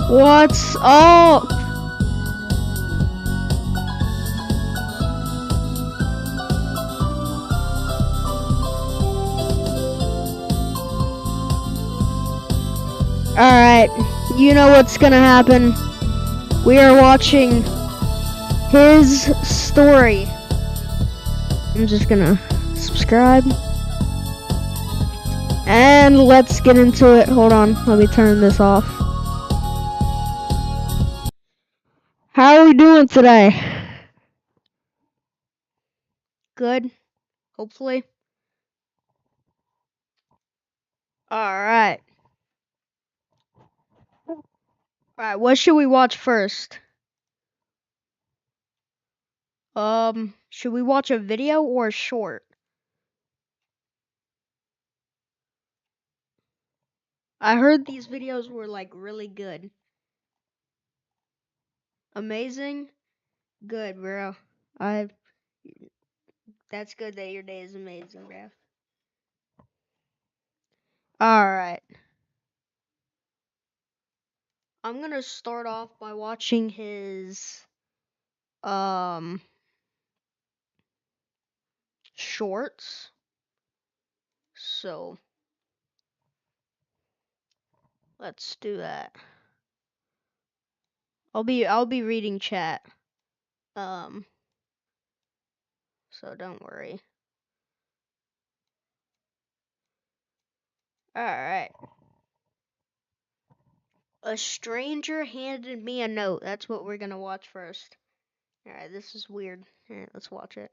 What's up? Alright, you know what's gonna happen. We are watching his story. I'm just gonna subscribe. And let's get into it. Hold on, let me turn this off. How are we doing today? Good, hopefully. Alright. Alright, what should we watch first? Should we watch a video or a short? I heard these videos were like really good. Amazing? Good, bro. That's good that your day is amazing, bro. Alright. I'm gonna start off by watching his shorts. So let's do that. I'll be reading chat. So don't worry. Alright. A stranger handed me a note. That's what we're gonna watch first. Alright, this is weird. Alright, let's watch it.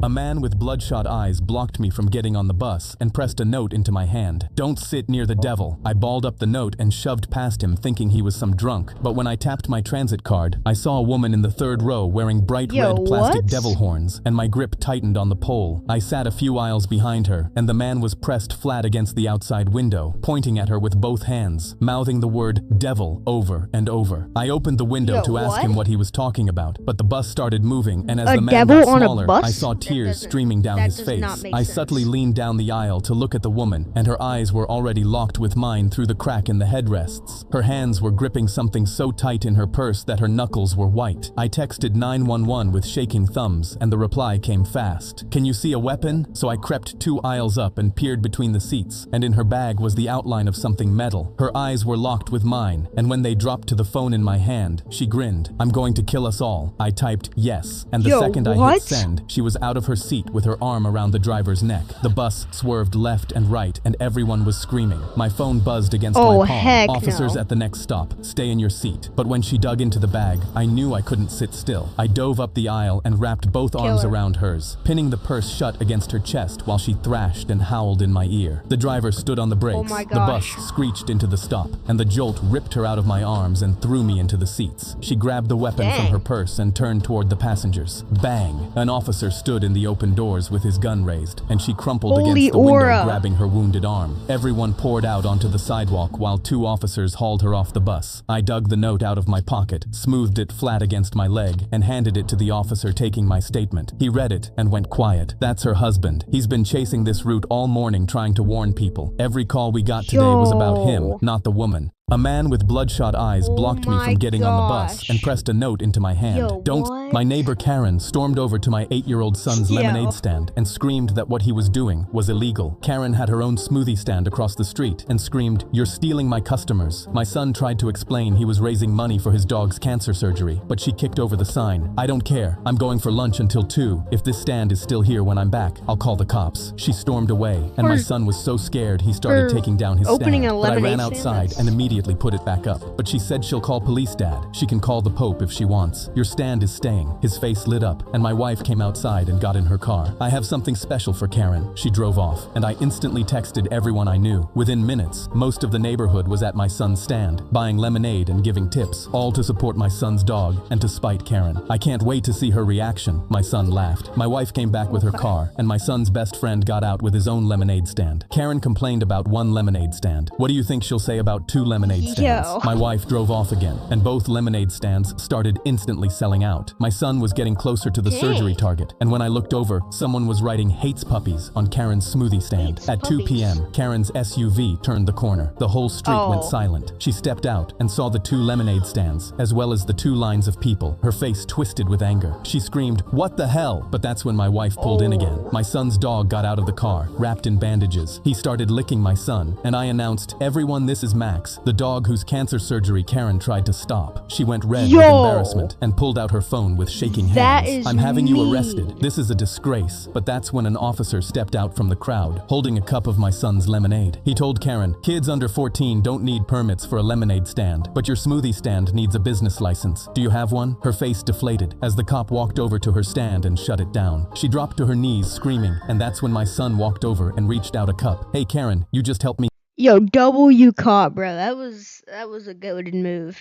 A man with bloodshot eyes blocked me from getting on the bus and pressed a note into my hand. "Don't sit near the devil." I balled up the note and shoved past him thinking he was some drunk. But when I tapped my transit card, I saw a woman in the third row wearing bright red plastic devil horns, and my grip tightened on the pole. I sat a few aisles behind her, and the man was pressed flat against the outside window, pointing at her with both hands, mouthing the word devil over and over. I opened the window to ask him what he was talking about, but the bus started moving, and as the man got smaller, I saw tears streaming down his face. I subtly leaned down the aisle to look at the woman, and her eyes were already locked with mine through the crack in the headrests. Her hands were gripping something so tight in her purse that her knuckles were white. I texted 911 with shaking thumbs, and the reply came fast. "Can you see a weapon?" So I crept 2 aisles up and peered between the seats, and in her bag was the outline of something metal. Her eyes were locked with mine, and when they dropped to the phone in my hand, she grinned. "I'm going to kill us all." I typed yes, and the second I hit send, she was out of her seat with her arm around the driver's neck. The bus swerved left and right, and everyone was screaming. My phone buzzed against my palm. "Officers at the next stop. Stay in your seat." But when she dug into the bag, I knew I couldn't sit still. I dove up the aisle and wrapped both arms around hers, pinning the purse shut against her chest while she thrashed and howled in my ear. The driver stood on the brakes. The bus screeched into the stop, and the jolt ripped her out of my arms and threw me into the seats. She grabbed the weapon from her purse and turned toward the passengers. Bang! An officer stood in the open doors with his gun raised, and she crumpled against the window, grabbing her wounded arm. Everyone poured out onto the sidewalk while 2 officers hauled her off the bus. I dug the note out of my pocket, smoothed it flat against my leg, and handed it to the officer taking my statement. He read it and went quiet. "That's her husband. He's been chasing this route all morning trying to warn people. Every call we got today was about him, not the woman." A man with bloodshot eyes blocked me from getting on the bus and pressed a note into my hand. My neighbor Karen stormed over to my 8-year-old son's lemonade stand and screamed that what he was doing was illegal. Karen had her own smoothie stand across the street and screamed, "You're stealing my customers." My son tried to explain he was raising money for his dog's cancer surgery, but she kicked over the sign. "I don't care. I'm going for lunch until 2. If this stand is still here when I'm back, I'll call the cops." She stormed away, and my son was so scared he started taking down his stand. But I ran outside and immediately put it back up. But she said she'll call police, Dad. She can call the Pope if she wants. "Your stand is staying." His face lit up, and my wife came outside and got in her car. "I have something special for Karen." She drove off, and I instantly texted everyone I knew. Within minutes, most of the neighborhood was at my son's stand, buying lemonade and giving tips, all to support my son's dog and to spite Karen. "I can't wait to see her reaction," my son laughed. My wife came back with her car, and my son's best friend got out with his own lemonade stand. Karen complained about 1 lemonade stand. What do you think she'll say about 2 lemonade stands? My wife drove off again, and both lemonade stands started instantly selling out. My My son was getting closer to the surgery target, and when I looked over, someone was writing "Hates puppies" on Karen's smoothie stand. At 2 p.m., Karen's SUV turned the corner. The whole street went silent. She stepped out and saw the 2 lemonade stands, as well as the 2 lines of people, her face twisted with anger. She screamed, "What the hell?" But that's when my wife pulled in again. My son's dog got out of the car, wrapped in bandages. He started licking my son, and I announced, "Everyone, this is Max, the dog whose cancer surgery Karen tried to stop." She went red with embarrassment and pulled out her phone with shaking hands. "I'm having you arrested. This is a disgrace." But that's when an officer stepped out from the crowd, holding a cup of my son's lemonade. He told Karen, "Kids under 14 don't need permits for a lemonade stand, but your smoothie stand needs a business license. Do you have one?" Her face deflated as the cop walked over to her stand and shut it down. She dropped to her knees screaming, and that's when my son walked over and reached out a cup. "Hey Karen, you just helped me Yo, W caught, bro. That was a goated move.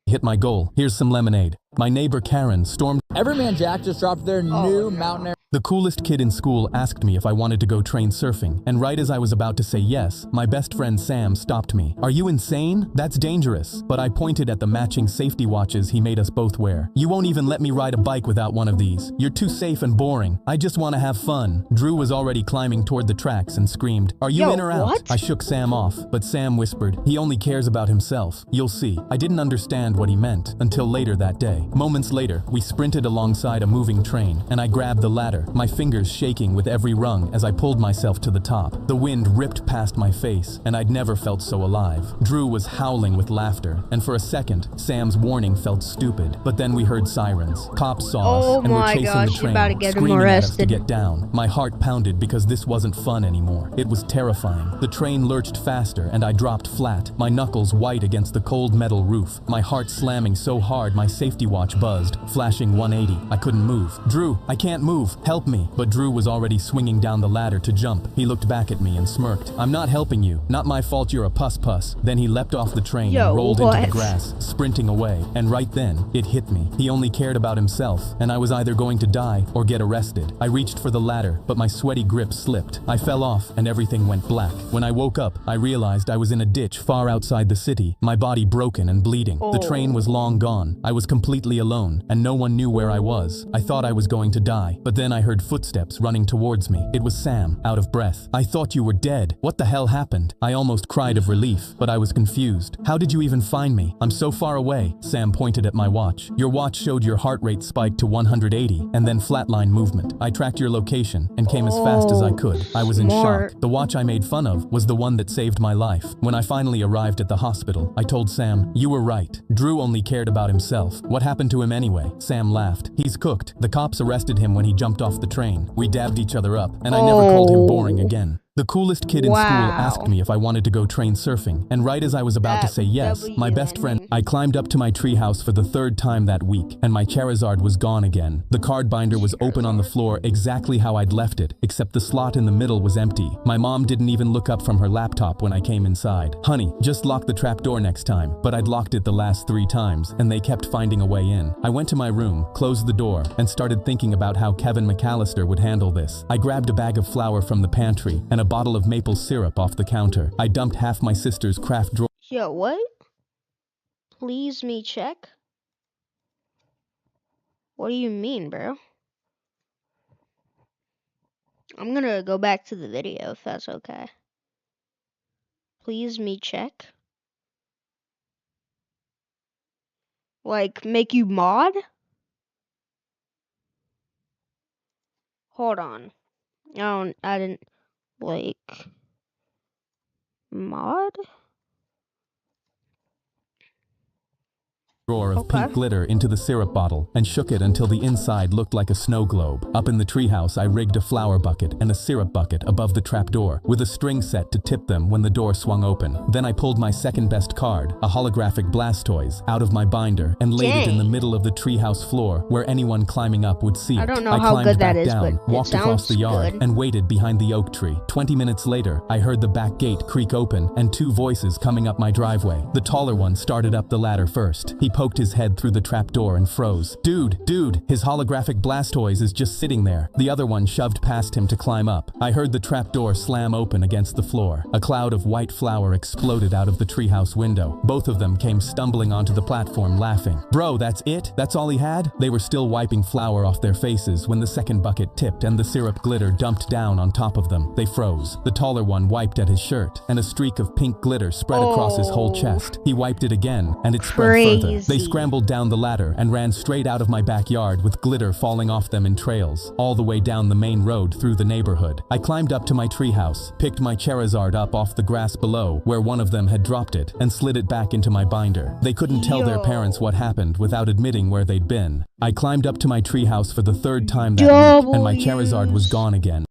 hit my goal. Here's some lemonade." My neighbor Karen stormed. Everyman Jack just dropped their new Mountain Air. The coolest kid in school asked me if I wanted to go train surfing, and right as I was about to say yes, my best friend Sam stopped me. "Are you insane? That's dangerous." But I pointed at the matching safety watches he made us both wear. "You won't even let me ride a bike without one of these. You're too safe and boring. I just want to have fun." Drew was already climbing toward the tracks and screamed, "Are you in or out?" What? I shook Sam off, but Sam whispered, "He only cares about himself. You'll see." I didn't understand what he meant until later that day. Moments later, we sprinted alongside a moving train, and I grabbed the ladder, my fingers shaking with every rung as I pulled myself to the top. The wind ripped past my face, and I'd never felt so alive. Drew was howling with laughter, and for a second, Sam's warning felt stupid. But then we heard sirens. Cops saw us and were chasing the train, screaming at us to get down. My heart pounded because this wasn't fun anymore. It was terrifying. The train lurched faster, and I dropped flat, my knuckles white against the cold metal roof, my heart slamming so hard my safety watch buzzed, flashing 180. I couldn't move. "Drew, I can't move. Help me." But Drew was already swinging down the ladder to jump. He looked back at me and smirked. "I'm not helping you. Not my fault you're a puss-puss." Then he leapt off the train and rolled into the grass, sprinting away. And right then, it hit me. He only cared about himself, and I was either going to die or get arrested. I reached for the ladder, but my sweaty grip slipped. I fell off, and everything went black. When I woke up, I realized I was in a ditch far outside the city, my body broken and bleeding. The train was long gone. I was completely alone, and no one knew where I was. I thought I was going to die, but then I heard footsteps running towards me. It was Sam, out of breath. "I thought you were dead. What the hell happened?" I almost cried of relief, but I was confused. "How did you even find me? I'm so far away." Sam pointed at my watch. "Your watch showed your heart rate spike to 180 and then flatline movement. I tracked your location and came as fast as I could." I was in shock. The watch I made fun of was the one that saved my life. When I finally arrived at the hospital, I told Sam, "You were right. Drew only cared about himself. What happened to him anyway?" Sam laughed. "He's cooked. The cops arrested him when he jumped off the train. We dabbed each other up, and I never called him boring again." The coolest kid in school asked me if I wanted to go train surfing, and right as I was about to say yes, my best friend. I climbed up to my treehouse for the 3rd time that week, and my Charizard was gone again. The card binder was open on the floor exactly how I'd left it, except the slot in the middle was empty. My mom didn't even look up from her laptop when I came inside. "Honey, just lock the trap door next time." But I'd locked it the last 3 times, and they kept finding a way in. I went to my room, closed the door, and started thinking about how Kevin McAllister would handle this. I grabbed a bag of flour from the pantry, and a bottle of maple syrup off the counter. I dumped half my sister's craft drawer. Yo, what? Please me check? What do you mean, bro? I'm gonna go back to the video if that's okay. Please me check? Like, make you mod? Hold on. I didn't, like, mod? Drawer of pink glitter into the syrup bottle and shook it until the inside looked like a snow globe. Up in the treehouse, I rigged a flour bucket and a syrup bucket above the trapdoor with a string set to tip them when the door swung open. Then I pulled my second best card, a holographic Blastoise, out of my binder and laid it in the middle of the treehouse floor where anyone climbing up would see it. I don't know how good that is, but walked across the yard and waited behind the oak tree. 20 minutes later, I heard the back gate creak open and 2 voices coming up my driveway. The taller one started up the ladder first. He poked his head through the trapdoor and froze. Dude, his holographic Blastoise is just sitting there. The other one shoved past him to climb up. I heard the trapdoor slam open against the floor. A cloud of white flour exploded out of the treehouse window. Both of them came stumbling onto the platform laughing. Bro, that's it? That's all he had? They were still wiping flour off their faces when the second bucket tipped and the syrup glitter dumped down on top of them. They froze. The taller one wiped at his shirt, and a streak of pink glitter spread across his whole chest. He wiped it again, and it spread further. They scrambled down the ladder and ran straight out of my backyard with glitter falling off them in trails, all the way down the main road through the neighborhood. I climbed up to my treehouse, picked my Charizard up off the grass below, where one of them had dropped it, and slid it back into my binder. They couldn't tell their parents what happened without admitting where they'd been. I climbed up to my treehouse for the third time that week, and my Charizard was gone again.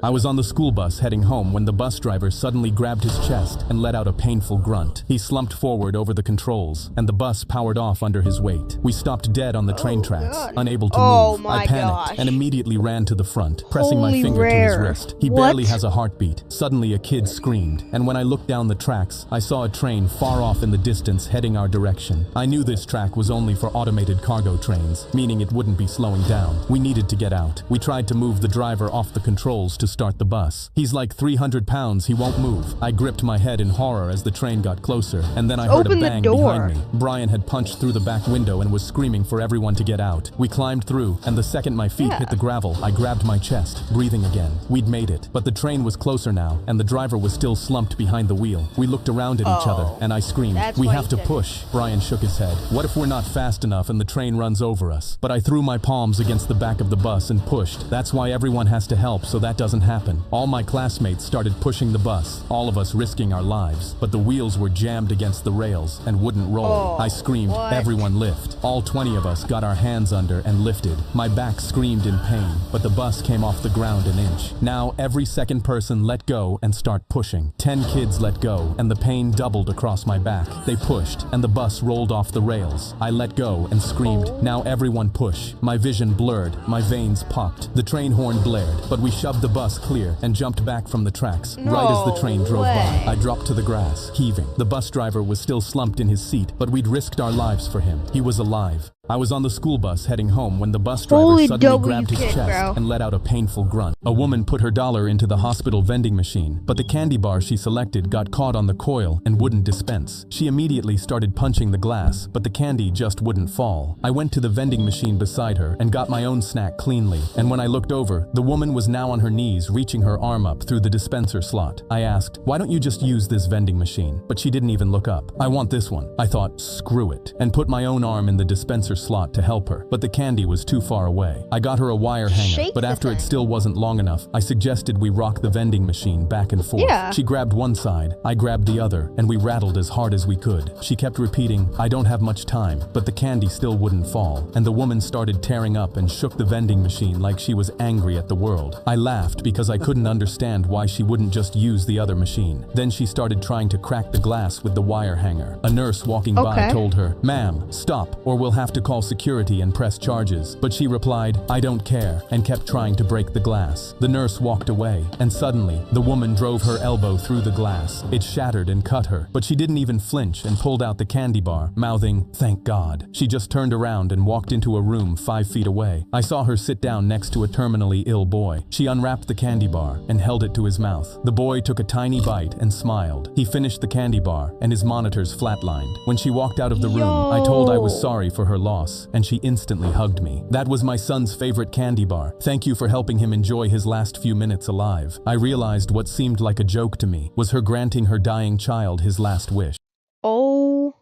I was on the school bus heading home when the bus driver suddenly grabbed his chest and let out a painful grunt. He slumped forward over the controls, and the bus powered off under his weight. We stopped dead on the train tracks, unable to move. I panicked and immediately ran to the front, pressing my finger to his wrist. He barely has a heartbeat. Suddenly a kid screamed, and when I looked down the tracks, I saw a train far off in the distance heading our direction. I knew this track was only for automated cargo trains, meaning it wouldn't be slowing down. We needed to get out. We tried to move the driver off the controls to start the bus. He's like 300 pounds, he won't move. I gripped my head in horror as the train got closer, and then I heard a bang behind me. Brian had punched through the back window and was screaming for everyone to get out. We climbed through, and the second my feet hit the gravel, I grabbed my chest, breathing again. We'd made it, but the train was closer now, and the driver was still slumped behind the wheel. We looked around at each other, and I screamed, "We have to push." Brian shook his head. "What if we're not fast enough and the train runs over us?" But I threw my palms against the back of the bus and pushed. That's why everyone has to help so that doesn't happen. All my classmates started pushing the bus, all of us risking our lives, but the wheels were jammed against the rails and wouldn't roll. I screamed, "Everyone lift." All 20 of us got our hands under and lifted. My back screamed in pain, but the bus came off the ground an inch. Now every second person let go and start pushing. 10 kids let go, and the pain doubled across my back. They pushed, and the bus rolled off the rails. I let go and screamed, "Now everyone push." My vision blurred, my veins popped. The train horn blared, but we shoved the bus clear and jumped back from the tracks. Right as the train drove by, I dropped to the grass, heaving. The bus driver was still slumped in his seat, but we'd risked our lives for him. He was alive. I was on the school bus heading home when the bus driver suddenly grabbed his chest and let out a painful grunt. A woman put her dollar into the hospital vending machine, but the candy bar she selected got caught on the coil and wouldn't dispense. She immediately started punching the glass, but the candy just wouldn't fall. I went to the vending machine beside her and got my own snack cleanly, and when I looked over, the woman was now on her knees reaching her arm up through the dispenser slot. I asked, "Why don't you just use this vending machine?" But she didn't even look up. "I want this one." I thought, screw it, and put my own arm in the dispenser slot to help her, but the candy was too far away. I got her a wire hanger, but after it still wasn't long enough, I suggested we rock the vending machine back and forth. She grabbed one side, I grabbed the other, and we rattled as hard as we could. She kept repeating, "I don't have much time," but the candy still wouldn't fall, and the woman started tearing up and shook the vending machine like she was angry at the world. I laughed because I couldn't understand why she wouldn't just use the other machine. Then she started trying to crack the glass with the wire hanger. A nurse walking by told her, "Ma'am, stop, or we'll have to call security and press charges." But she replied, "I don't care," and kept trying to break the glass. The nurse walked away, and suddenly, the woman drove her elbow through the glass. It shattered and cut her, but she didn't even flinch and pulled out the candy bar, mouthing, "Thank God." She just turned around and walked into a room 5 feet away. I saw her sit down next to a terminally ill boy. She unwrapped the candy bar and held it to his mouth. The boy took a tiny bite and smiled. He finished the candy bar, and his monitors flatlined. When she walked out of the room, I told I was sorry for her loss, and she instantly hugged me. That was my son's favorite candy bar. Thank you for helping him enjoy his last few minutes alive. I realized what seemed like a joke to me was her granting her dying child his last wish. Oh,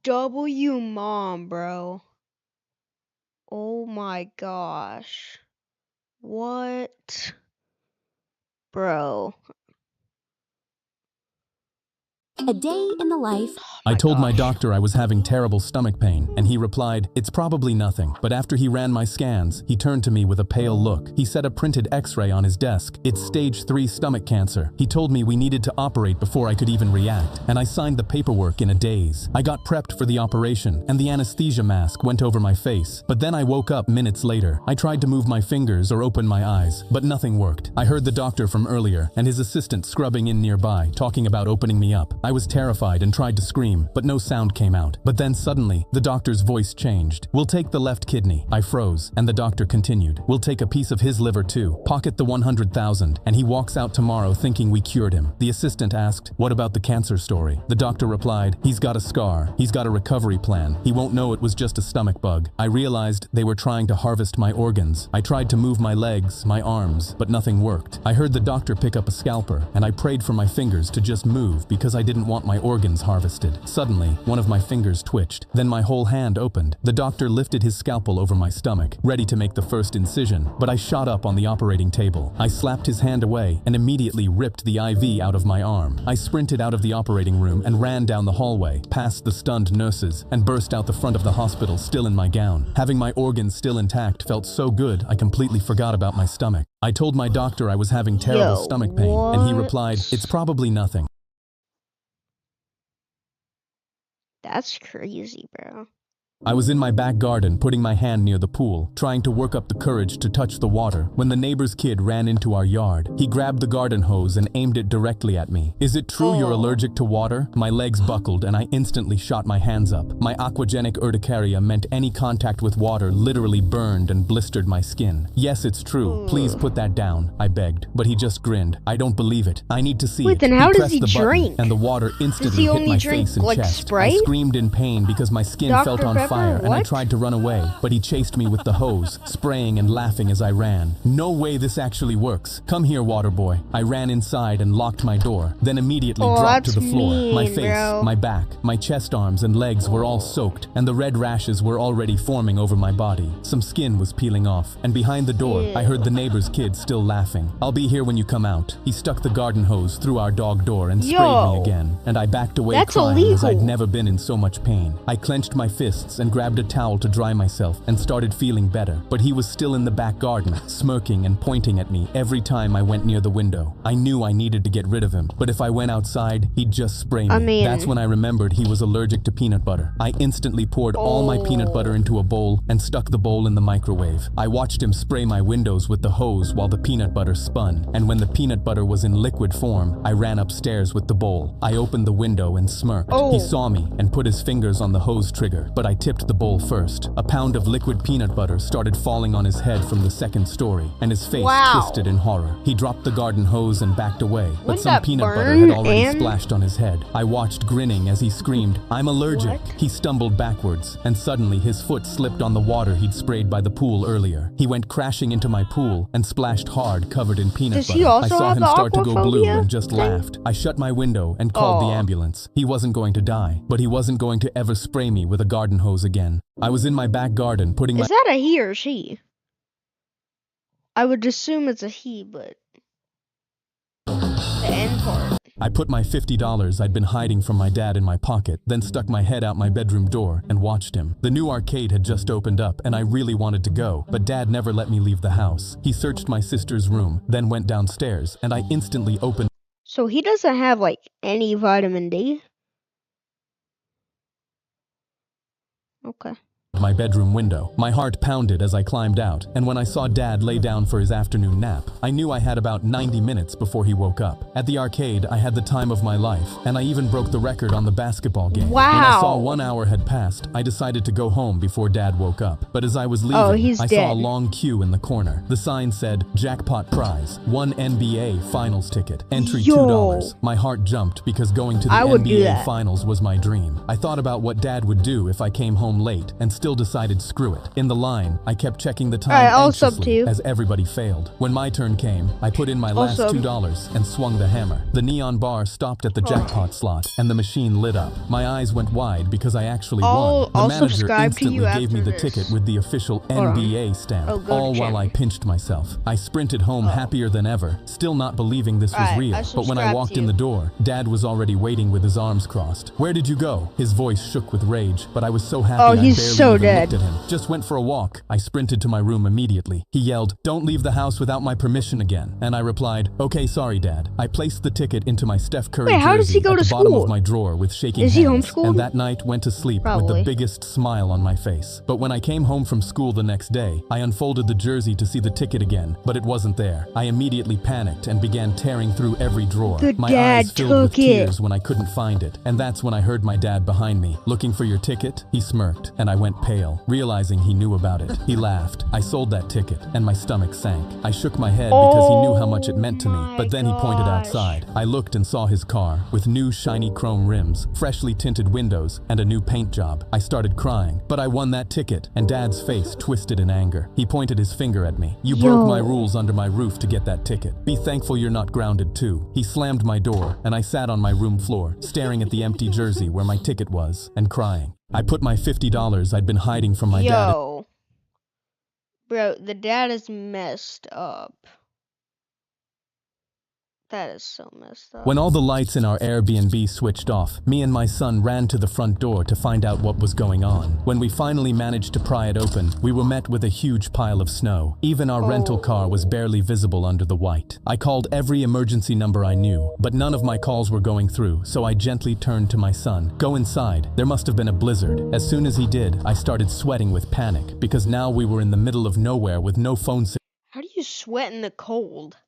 W mom, bro. Oh my gosh. What? Bro. A day in the life. I told my doctor I was having terrible stomach pain, and he replied, "It's probably nothing." But after he ran my scans, he turned to me with a pale look. He set a printed x-ray on his desk. "It's stage 3 stomach cancer." He told me we needed to operate before I could even react, and I signed the paperwork in a daze. I got prepped for the operation, and the anesthesia mask went over my face. But then I woke up minutes later. I tried to move my fingers or open my eyes, but nothing worked. I heard the doctor from earlier, and his assistant scrubbing in nearby, talking about opening me up. I was terrified and tried to scream, but no sound came out. But then suddenly, the doctor's voice changed. "We'll take the left kidney." I froze, and the doctor continued. "We'll take a piece of his liver too. Pocket the 100,000, and he walks out tomorrow thinking we cured him." The assistant asked, "What about the cancer story?" The doctor replied, "He's got a scar. He's got a recovery plan. He won't know it was just a stomach bug." I realized they were trying to harvest my organs. I tried to move my legs, my arms, but nothing worked. I heard the doctor pick up a scalpel, and I prayed for my fingers to just move because I didn't want my organs harvested. Suddenly, one of my fingers twitched. Then my whole hand opened. The doctor lifted his scalpel over my stomach, ready to make the first incision, but I shot up on the operating table. I slapped his hand away and immediately ripped the IV out of my arm. I sprinted out of the operating room and ran down the hallway, past the stunned nurses, and burst out the front of the hospital still in my gown. Having my organs still intact felt so good I completely forgot about my stomach. I told my doctor I was having terrible stomach pain, and he replied, "It's probably nothing." That's crazy, bro. I was in my back garden putting my hand near the pool, trying to work up the courage to touch the water, when the neighbor's kid ran into our yard. He grabbed the garden hose and aimed it directly at me. "Is it true you're allergic to water?" My legs buckled and I instantly shot my hands up. My aquagenic urticaria meant any contact with water literally burned and blistered my skin. "Yes, it's true. Please put that down," I begged. But he just grinned. "I don't believe it. I need to see it." Wait, then how does pressed he the button, drink? and the water instantly hit only my drink, face and like, chest. Sprite? I screamed in pain because my skin felt on Pepper? fire, and I What? tried to run away, but he chased me with the hose, spraying and laughing as I ran. "No way this actually works. Come here, water boy." I ran inside and locked my door, then immediately dropped to the that's floor. My mean, face, bro. my back, my chest, arms, and legs were all soaked, and the red rashes were already forming over my body. Some skin was peeling off, and behind the door, I heard the neighbor's kid still laughing. "I'll be here when you come out." He stuck the garden hose through our dog door and sprayed me again, and I backed away That's crying as I'd illegal. never been in so much pain. I clenched my fists and grabbed a towel to dry myself and started feeling better, but he was still in the back garden, smirking and pointing at me every time I went near the window. I knew I needed to get rid of him, but if I went outside, he'd just spray me. I mean- That's when I remembered he was allergic to peanut butter. I instantly poured all my peanut butter into a bowl and stuck the bowl in the microwave. I watched him spray my windows with the hose while the peanut butter spun, and when the peanut butter was in liquid form, I ran upstairs with the bowl. I opened the window and smirked. He saw me and put his fingers on the hose trigger, but I tipped the bowl first. A pound of liquid peanut butter started falling on his head from the second story, and his face twisted in horror. He dropped the garden hose and backed away, but Wouldn't some that peanut butter burn had already and- splashed on his head. I watched grinning as he screamed, "I'm allergic." What? He stumbled backwards, and suddenly his foot slipped on the water he'd sprayed by the pool earlier. He went crashing into my pool and splashed hard, covered in peanut Does butter. he also I saw have him the start to go blue aquaphobia and just thing? laughed. I shut my window and called the ambulance. He wasn't going to die, but he wasn't going to ever spray me with a garden hose again. I was in my back garden putting my Is that a he or she? I would assume it's a he, but the end part. I put my $50 I'd been hiding from my dad in my pocket, then stuck my head out my bedroom door and watched him. The new arcade had just opened up and I really wanted to go, but Dad never let me leave the house. He searched my sister's room, then went downstairs, and I instantly opened So he doesn't have like any vitamin D? Okay. my bedroom window. My heart pounded as I climbed out, and when I saw Dad lay down for his afternoon nap, I knew I had about 90 minutes before he woke up. At the arcade, I had the time of my life, and I even broke the record on the basketball game. When I saw Wow. 1 hour had passed, I decided to go home before Dad woke up. But as I was leaving, he's I saw a dead. long queue in the corner. The sign said, "Jackpot prize, 1 NBA finals ticket, entry Yo. $2. My heart jumped because going to the I would do NBA that. finals was my dream. I thought about what Dad would do if I came home late and still decided screw it. In the line, I kept checking the time Alright, I'll sub anxiously to you. as everybody failed. When my turn came, I put in my last Also- $2 and swung the hammer. The neon bar stopped at the jackpot slot and the machine lit up. My eyes went wide because I actually won. The I'll manager subscribe to you instantly gave me after the this. ticket with the official Hold on. NBA stamp, Oh, go to all while I channel. pinched myself. I sprinted home happier than ever, still not believing this was Alright, real. I But when I subscribe walked to in you. the door, Dad was already waiting with his arms crossed. "Where did you go?" His voice shook with rage, but I was so happy I he's barely so so even dead. looked at him. Just went for a walk. I sprinted to my room immediately. He yelled, "Don't leave the house without my permission again." And I replied, "Okay, sorry, Dad." I placed the ticket into my Steph Curry Wait, how does he jersey go at to the bottom school? of my drawer with shaking Is he hands, homeschooled? and that night went to sleep with Probably. the biggest smile on my face. But when I came home from school the next day, I unfolded the jersey to see the ticket again, but it wasn't there. I immediately panicked and began tearing through every drawer. The My dad eyes filled with took it. tears when I couldn't find it, and that's when I heard my dad behind me. "Looking for your ticket?" He smirked, and I went pale, realizing he knew about it. He laughed. I sold that ticket, and my stomach sank. I shook my head because he knew how much it meant to me, but then he pointed outside. I looked and saw his car, with new shiny chrome rims, freshly tinted windows, and a new paint job. I started crying, but I won that ticket, and Dad's face twisted in anger. He pointed his finger at me. "You broke my rules under my roof to get that ticket. Be thankful you're not grounded too." He slammed my door, and I sat on my room floor, staring at the empty jersey where my ticket was, and crying. I put my $50 I'd been hiding from my dad. Yo. Bro, the dad is messed up. That is so messed up. When all the lights in our Airbnb switched off, me and my son ran to the front door to find out what was going on. When we finally managed to pry it open, we were met with a huge pile of snow. Even our rental car was barely visible under the white. I called every emergency number I knew, but none of my calls were going through, so I gently turned to my son. "Go inside. There must have been a blizzard." As soon as he did, I started sweating with panic, because now we were in the middle of nowhere with no phone How do you sweat in the cold?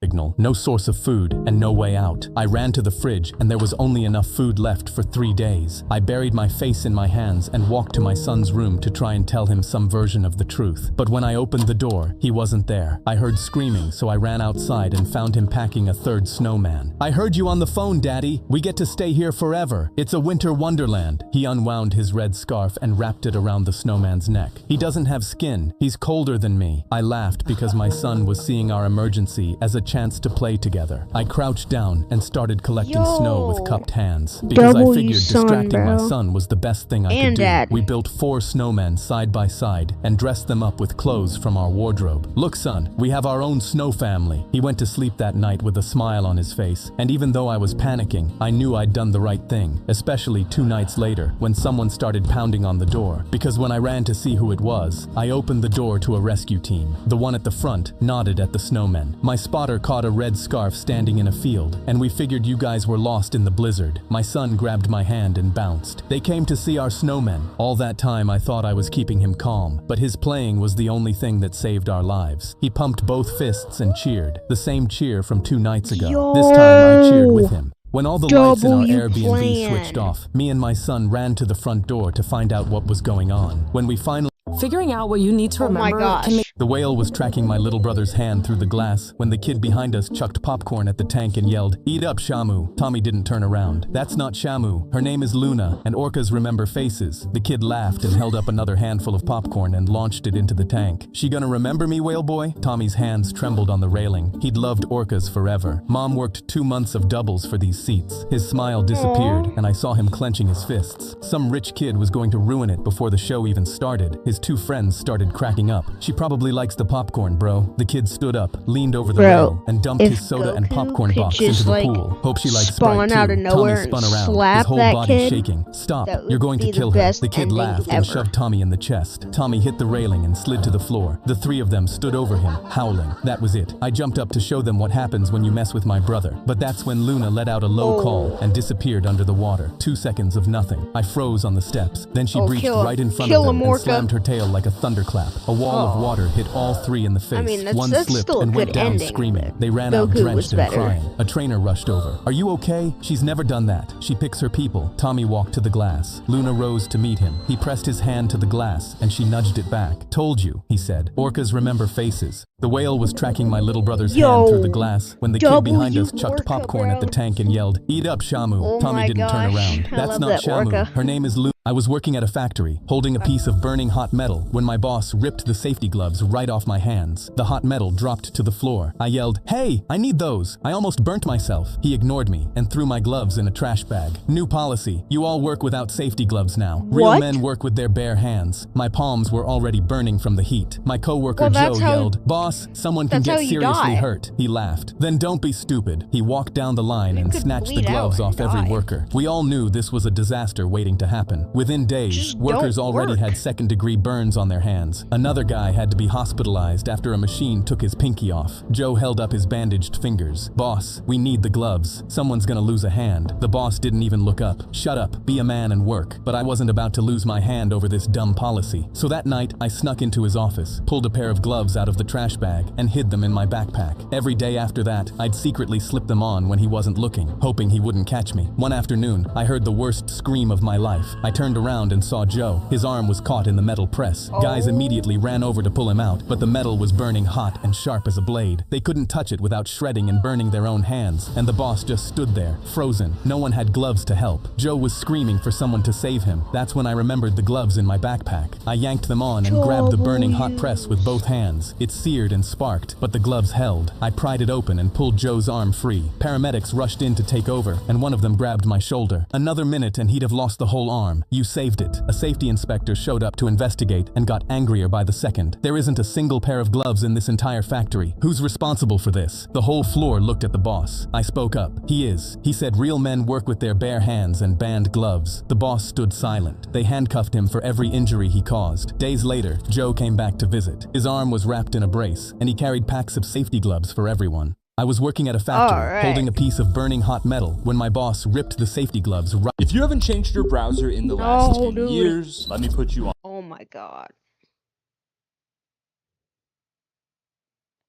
signal, no source of food, and no way out. I ran to the fridge, and there was only enough food left for 3 days. I buried my face in my hands and walked to my son's room to try and tell him some version of the truth. But when I opened the door, he wasn't there. I heard screaming, so I ran outside and found him packing a third snowman. "I heard you on the phone, Daddy. We get to stay here forever. It's a winter wonderland." He unwound his red scarf and wrapped it around the snowman's neck. "He doesn't have skin. He's colder than me." I laughed because my son was seeing our emergency as a chance to play together. I crouched down and started collecting snow with cupped hands, because I figured distracting my son was the best thing I could do. Dad. We built 4 snowmen side by side and dressed them up with clothes from our wardrobe. "Look, son, we have our own snow family." He went to sleep that night with a smile on his face, and even though I was panicking, I knew I'd done the right thing, especially 2 nights later when someone started pounding on the door, because when I ran to see who it was, I opened the door to a rescue team. The one at the front nodded at the snowmen. My spotter caught a red scarf standing in a field, and we figured you guys were lost in the blizzard. My son grabbed my hand and bounced. They came to see our snowmen. All that time I thought I was keeping him calm, but his playing was the only thing that saved our lives. He pumped both fists and cheered, the same cheer from 2 nights ago. This time I cheered with him. When all the lights in our Airbnb switched off, me and my son ran to the front door to find out what was going on. When we finally Figuring out what you need to remember can make The whale was tracking my little brother's hand through the glass when the kid behind us chucked popcorn at the tank and yelled, "Eat up, Shamu." Tommy didn't turn around. "That's not Shamu. Her name is Luna, and orcas remember faces." The kid laughed and held up another handful of popcorn and launched it into the tank. "She gonna remember me, whale boy?" Tommy's hands trembled on the railing. He'd loved orcas forever. Mom worked 2 months of doubles for these seats. His smile disappeared, and I saw him clenching his fists. Some rich kid was going to ruin it before the show even started. His 2 friends started cracking up. "She probably likes the popcorn, bro." The kid stood up, leaned over the rail, and dumped his soda and popcorn box into the pool. "Hope she likes Sprite too." out of nowhere Tommy spun and around, slap his whole that body kid. shaking. "Stop, That you're would going to be the kill her." best The kid ending laughed and ever. shoved Tommy in the chest. Tommy hit the railing and slid to the floor. The 3 of them stood over him, howling. That was it. I jumped up to show them what happens when you mess with my brother. But that's when Luna let out a low call and disappeared under the water. 2 seconds of nothing. I froze on the steps. Then she breached right in front of them and slammed her tail like a thunderclap. A wall of water hit all 3 in the face. One slipped still a and went good down ending, screaming. but They ran out Goku drenched was and better. crying. A trainer rushed over. "Are you okay? She's never done that. She picks her people." Tommy walked to the glass. Luna rose to meet him. He pressed his hand to the glass and she nudged it back. "Told you," he said. "Orcas remember faces." The whale was tracking my little brother's hand through the glass when the kid behind us chucked popcorn at the tank and yelled, "Eat up, Shamu." Tommy didn't turn around. I "That's love not that Shamu. orca. Her name is Luna." I was working at a factory, holding a piece of burning hot metal when my boss ripped the safety gloves right off my hands. The hot metal dropped to the floor. I yelled, "Hey, I need those. I almost burnt myself." He ignored me and threw my gloves in a trash bag. "New policy. You all work without safety gloves now. Real men work with their bare hands." My palms were already burning from the heat. My coworker Joe yelled, "Boss, someone can get seriously hurt." He laughed. "Then don't be stupid." He walked down the line and snatched the gloves off every worker. We all knew this was a disaster waiting to happen. Within days, Just workers don't already work. had second-degree burns on their hands. Another guy had to be hospitalized after a machine took his pinky off. Joe held up his bandaged fingers. "Boss, we need the gloves. Someone's gonna lose a hand." The boss didn't even look up. "Shut up, be a man and work." But I wasn't about to lose my hand over this dumb policy. So that night, I snuck into his office, pulled a pair of gloves out of the trash bag, and hid them in my backpack. Every day after that, I'd secretly slip them on when he wasn't looking, hoping he wouldn't catch me. One afternoon, I heard the worst scream of my life. I turned around and saw Joe. His arm was caught in the metal press. Guys immediately ran over to pull him out, but the metal was burning hot and sharp as a blade. They couldn't touch it without shredding and burning their own hands, and the boss just stood there, frozen. No one had gloves to help. Joe was screaming for someone to save him. That's when I remembered the gloves in my backpack. I yanked them on and grabbed the burning hot press with both hands. It seared and sparked, but the gloves held. I pried it open and pulled Joe's arm free. Paramedics rushed in to take over, and one of them grabbed my shoulder. Another minute and he'd have lost the whole arm. "You saved it." A safety inspector showed up to investigate and got angrier by the second. "There isn't a single pair of gloves in this entire factory. Who's responsible for this?" The whole floor looked at the boss. I spoke up. "He is." He said real men work with their bare hands and banned gloves. The boss stood silent. They handcuffed him for every injury he caused. Days later, Joe came back to visit. His arm was wrapped in a brace, and he carried packs of safety gloves for everyone. I was working at a factory, holding a piece of burning hot metal, when my boss ripped the safety gloves right. If you haven't changed your browser in the last 10 years, let me put you on. Oh my god.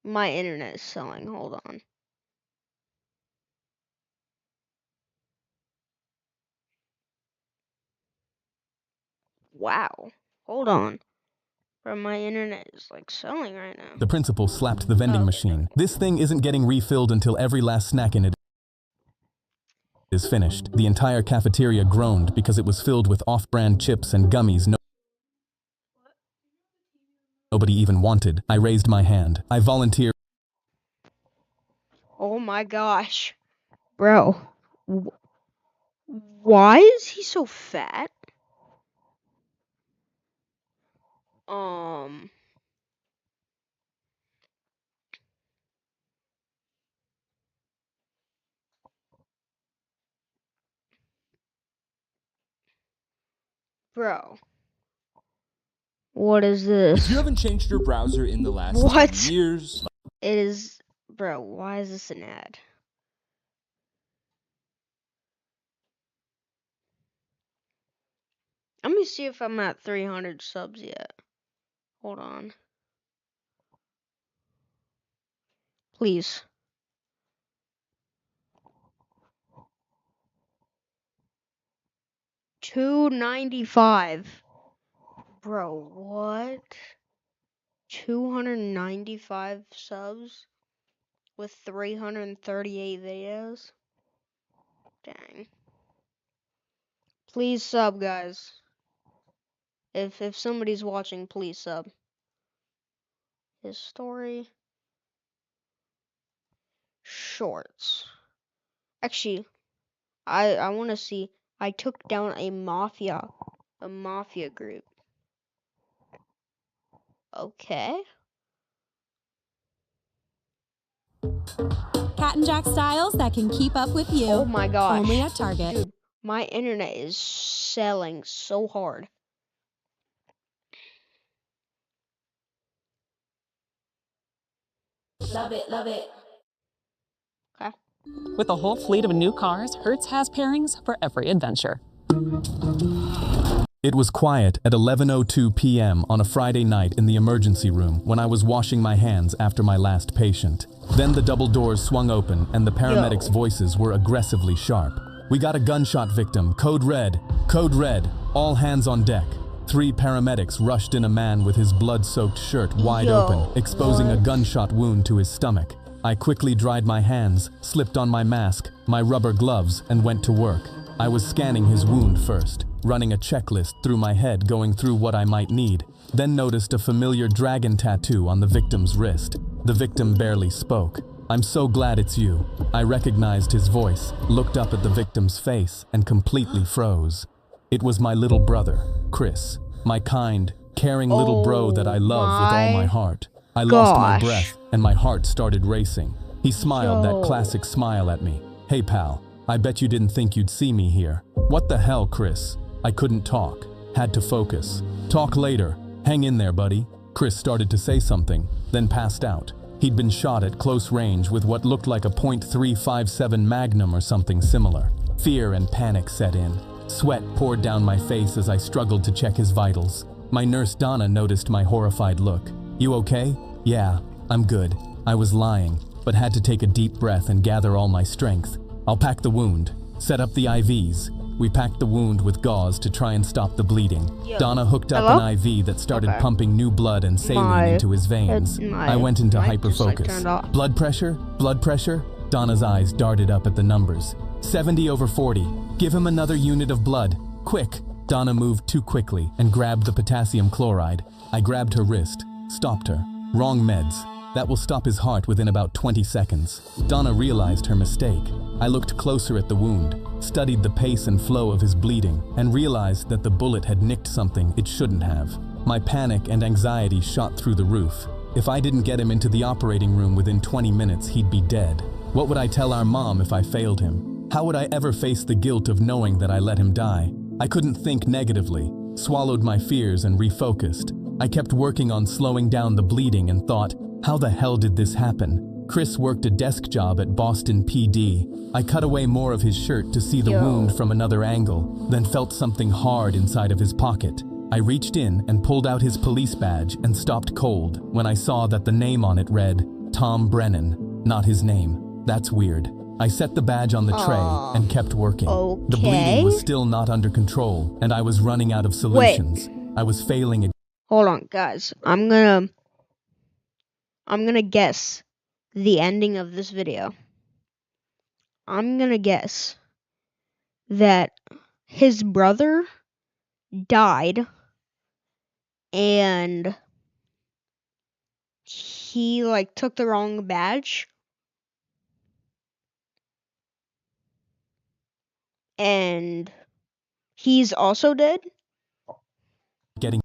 My internet is selling. Hold on. Wow. Hold on. Bro, my internet is like selling right now. The principal slapped the vending machine. "This thing isn't getting refilled until every last snack in it is finished." The entire cafeteria groaned because it was filled with off-brand chips and gummies nobody even wanted. I raised my hand. I volunteered. Oh my gosh. Bro. Why is he so fat? Bro. What is this? If you haven't changed your browser in the last 10 years, It is, bro, why is this an ad? Let me see if I'm at 300 subs yet. Hold on. Please. $295. Bro, what? 295 subs with 338 videos? Dang. Please sub, guys. If somebody's watching, please sub. His story. Shorts. Actually, I want to see. I took down a mafia group. Okay. Cat and Jack styles that can keep up with you. Oh my gosh. Only at Target. Dude, my internet is selling so hard. Love it, love it. Okay. With a whole fleet of new cars, Hertz has pairings for every adventure. It was quiet at 11:02 p.m. on a Friday night in the emergency room when I was washing my hands after my last patient. Then the double doors swung open and the paramedics' voices were aggressively sharp. "We got a gunshot victim. Code red. Code red. All hands on deck." 3 paramedics rushed in a man with his blood-soaked shirt wide open, exposing a gunshot wound to his stomach. I quickly dried my hands, slipped on my mask, my rubber gloves, and went to work. I was scanning his wound first, running a checklist through my head going through what I might need, then noticed a familiar dragon tattoo on the victim's wrist. The victim barely spoke. "I'm so glad it's you." I recognized his voice, looked up at the victim's face, and completely froze. It was my little brother, Chris, my kind, caring little bro that I love with all my heart. I lost my breath, and my heart started racing. He smiled that classic smile at me. "Hey pal, I bet you didn't think you'd see me here." "What the hell, Chris?" I couldn't talk. Had to focus. Talk later. Hang in there, buddy. Chris started to say something, then passed out. He'd been shot at close range with what looked like a .357 Magnum or something similar. Fear and panic set in. Sweat poured down my face as I struggled to check his vitals. My nurse Donna noticed my horrified look. "You okay?" "Yeah, I'm good." I was lying, but had to take a deep breath and gather all my strength. "I'll pack the wound. Set up the IVs." We packed the wound with gauze to try and stop the bleeding. Donna hooked up an IV that started pumping new blood and saline into his veins. I went into hyperfocus. Blood pressure? Blood pressure? Donna's eyes darted up at the numbers. 70/40. Give him another unit of blood. Quick! Donna moved too quickly and grabbed the potassium chloride. I grabbed her wrist, stopped her. Wrong meds. That will stop his heart within about 20 seconds. Donna realized her mistake. I looked closer at the wound, studied the pace and flow of his bleeding, and realized that the bullet had nicked something it shouldn't have. My panic and anxiety shot through the roof. If I didn't get him into the operating room within 20 minutes, he'd be dead. What would I tell our mom if I failed him? How would I ever face the guilt of knowing that I let him die? I couldn't think negatively, swallowed my fears and refocused. I kept working on slowing down the bleeding and thought, how the hell did this happen? Chris worked a desk job at Boston PD. I cut away more of his shirt to see the wound from another angle, then felt something hard inside of his pocket. I reached in and pulled out his police badge and stopped cold when I saw that the name on it read, Tom Brennan, not his name. That's weird. I set the badge on the tray and kept working. The bleeding was still not under control, and I was running out of solutions. I was failing. Hold on, guys. I'm gonna guess the ending of this video. I'm gonna guess that his brother died and he took the wrong badge and he's also dead. Getting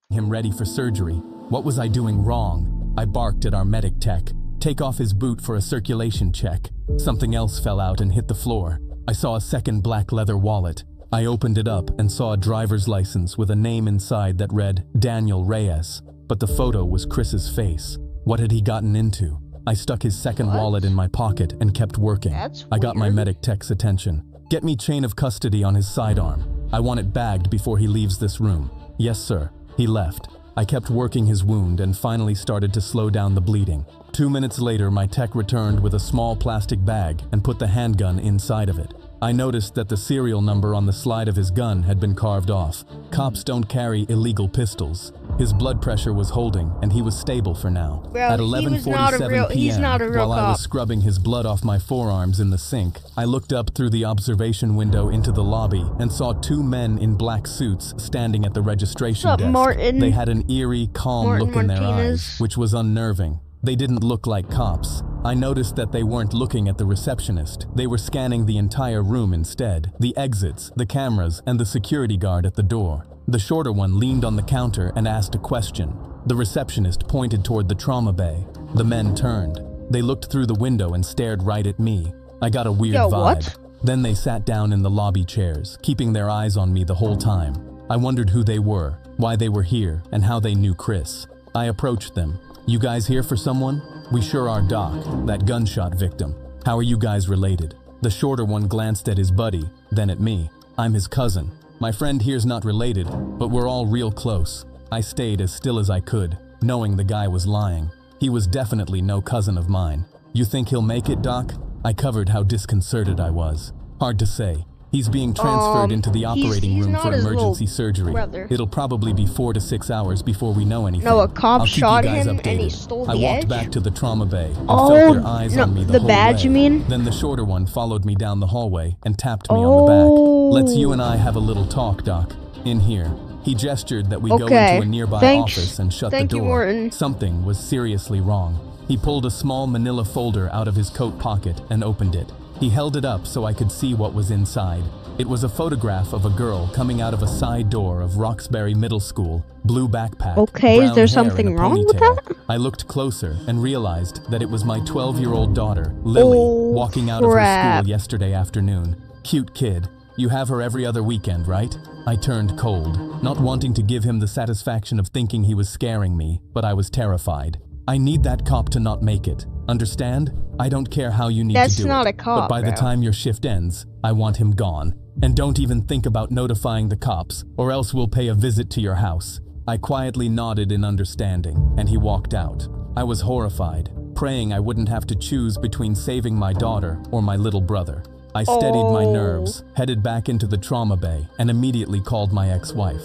him ready for surgery. What was I doing wrong? I barked at our medic tech. Take off his boot for a circulation check. Something else fell out and hit the floor. I saw a second black leather wallet. I opened it up and saw a driver's license with a name inside that read Daniel Reyes, but the photo was Chris's face. What had he gotten into? I stuck his second wallet in my pocket and kept working. I got my medic tech's attention. Get me chain of custody on his sidearm. I want it bagged before he leaves this room. Yes, sir. He left. I kept working his wound and finally started to slow down the bleeding. 2 minutes later, my tech returned with a small plastic bag and put the handgun inside of it. I noticed that the serial number on the slide of his gun had been carved off. Cops don't carry illegal pistols. His blood pressure was holding, and he was stable for now. At 11:47 p.m., while I was scrubbing his blood off my forearms in the sink, I looked up through the observation window into the lobby and saw two men in black suits standing at the registration desk. Martin? They had an eerie, calm look in their eyes, which was unnerving. They didn't look like cops. I noticed that they weren't looking at the receptionist. They were scanning the entire room instead. The exits, the cameras, and the security guard at the door. The shorter one leaned on the counter and asked a question. The receptionist pointed toward the trauma bay. The men turned. They looked through the window and stared right at me. I got a weird vibe. Then they sat down in the lobby chairs, keeping their eyes on me the whole time. I wondered who they were, why they were here, and how they knew Chris. I approached them. You guys here for someone? We sure are, Doc, that gunshot victim. How are you guys related? The shorter one glanced at his buddy, then at me. I'm his cousin. My friend here's not related, but we're all real close. I stayed as still as I could, knowing the guy was lying. He was definitely no cousin of mine. You think he'll make it, Doc? I covered how disconcerted I was. Hard to say. He's being transferred into the operating room for emergency surgery. It'll probably be 4 to 6 hours before we know anything. No, a cop shot him and he stole the edge? I walked back to the trauma bay and felt their eyes on me the whole badge, way. you mean? Then the shorter one followed me down the hallway and tapped me on the back. Let's you and I have a little talk, Doc. In here. He gestured that we go into a nearby office and shut the door. Something was seriously wrong. He pulled a small manila folder out of his coat pocket and opened it. He held it up so I could see what was inside. It was a photograph of a girl coming out of a side door of Roxbury Middle School, blue backpack, is there something wrong with that? I looked closer and realized that it was my 12-year-old daughter, Lily, walking out of her school yesterday afternoon. Cute kid. You have her every other weekend, right? I turned cold, not wanting to give him the satisfaction of thinking he was scaring me, but I was terrified. I need that cop to not make it. Understand? I don't care how you need to do it. That's not a cop, but by the bro. time your shift ends, I want him gone. And don't even think about notifying the cops, or else we'll pay a visit to your house. I quietly nodded in understanding, and he walked out. I was horrified, praying I wouldn't have to choose between saving my daughter or my little brother. I steadied my nerves, headed back into the trauma bay, and immediately called my ex-wife.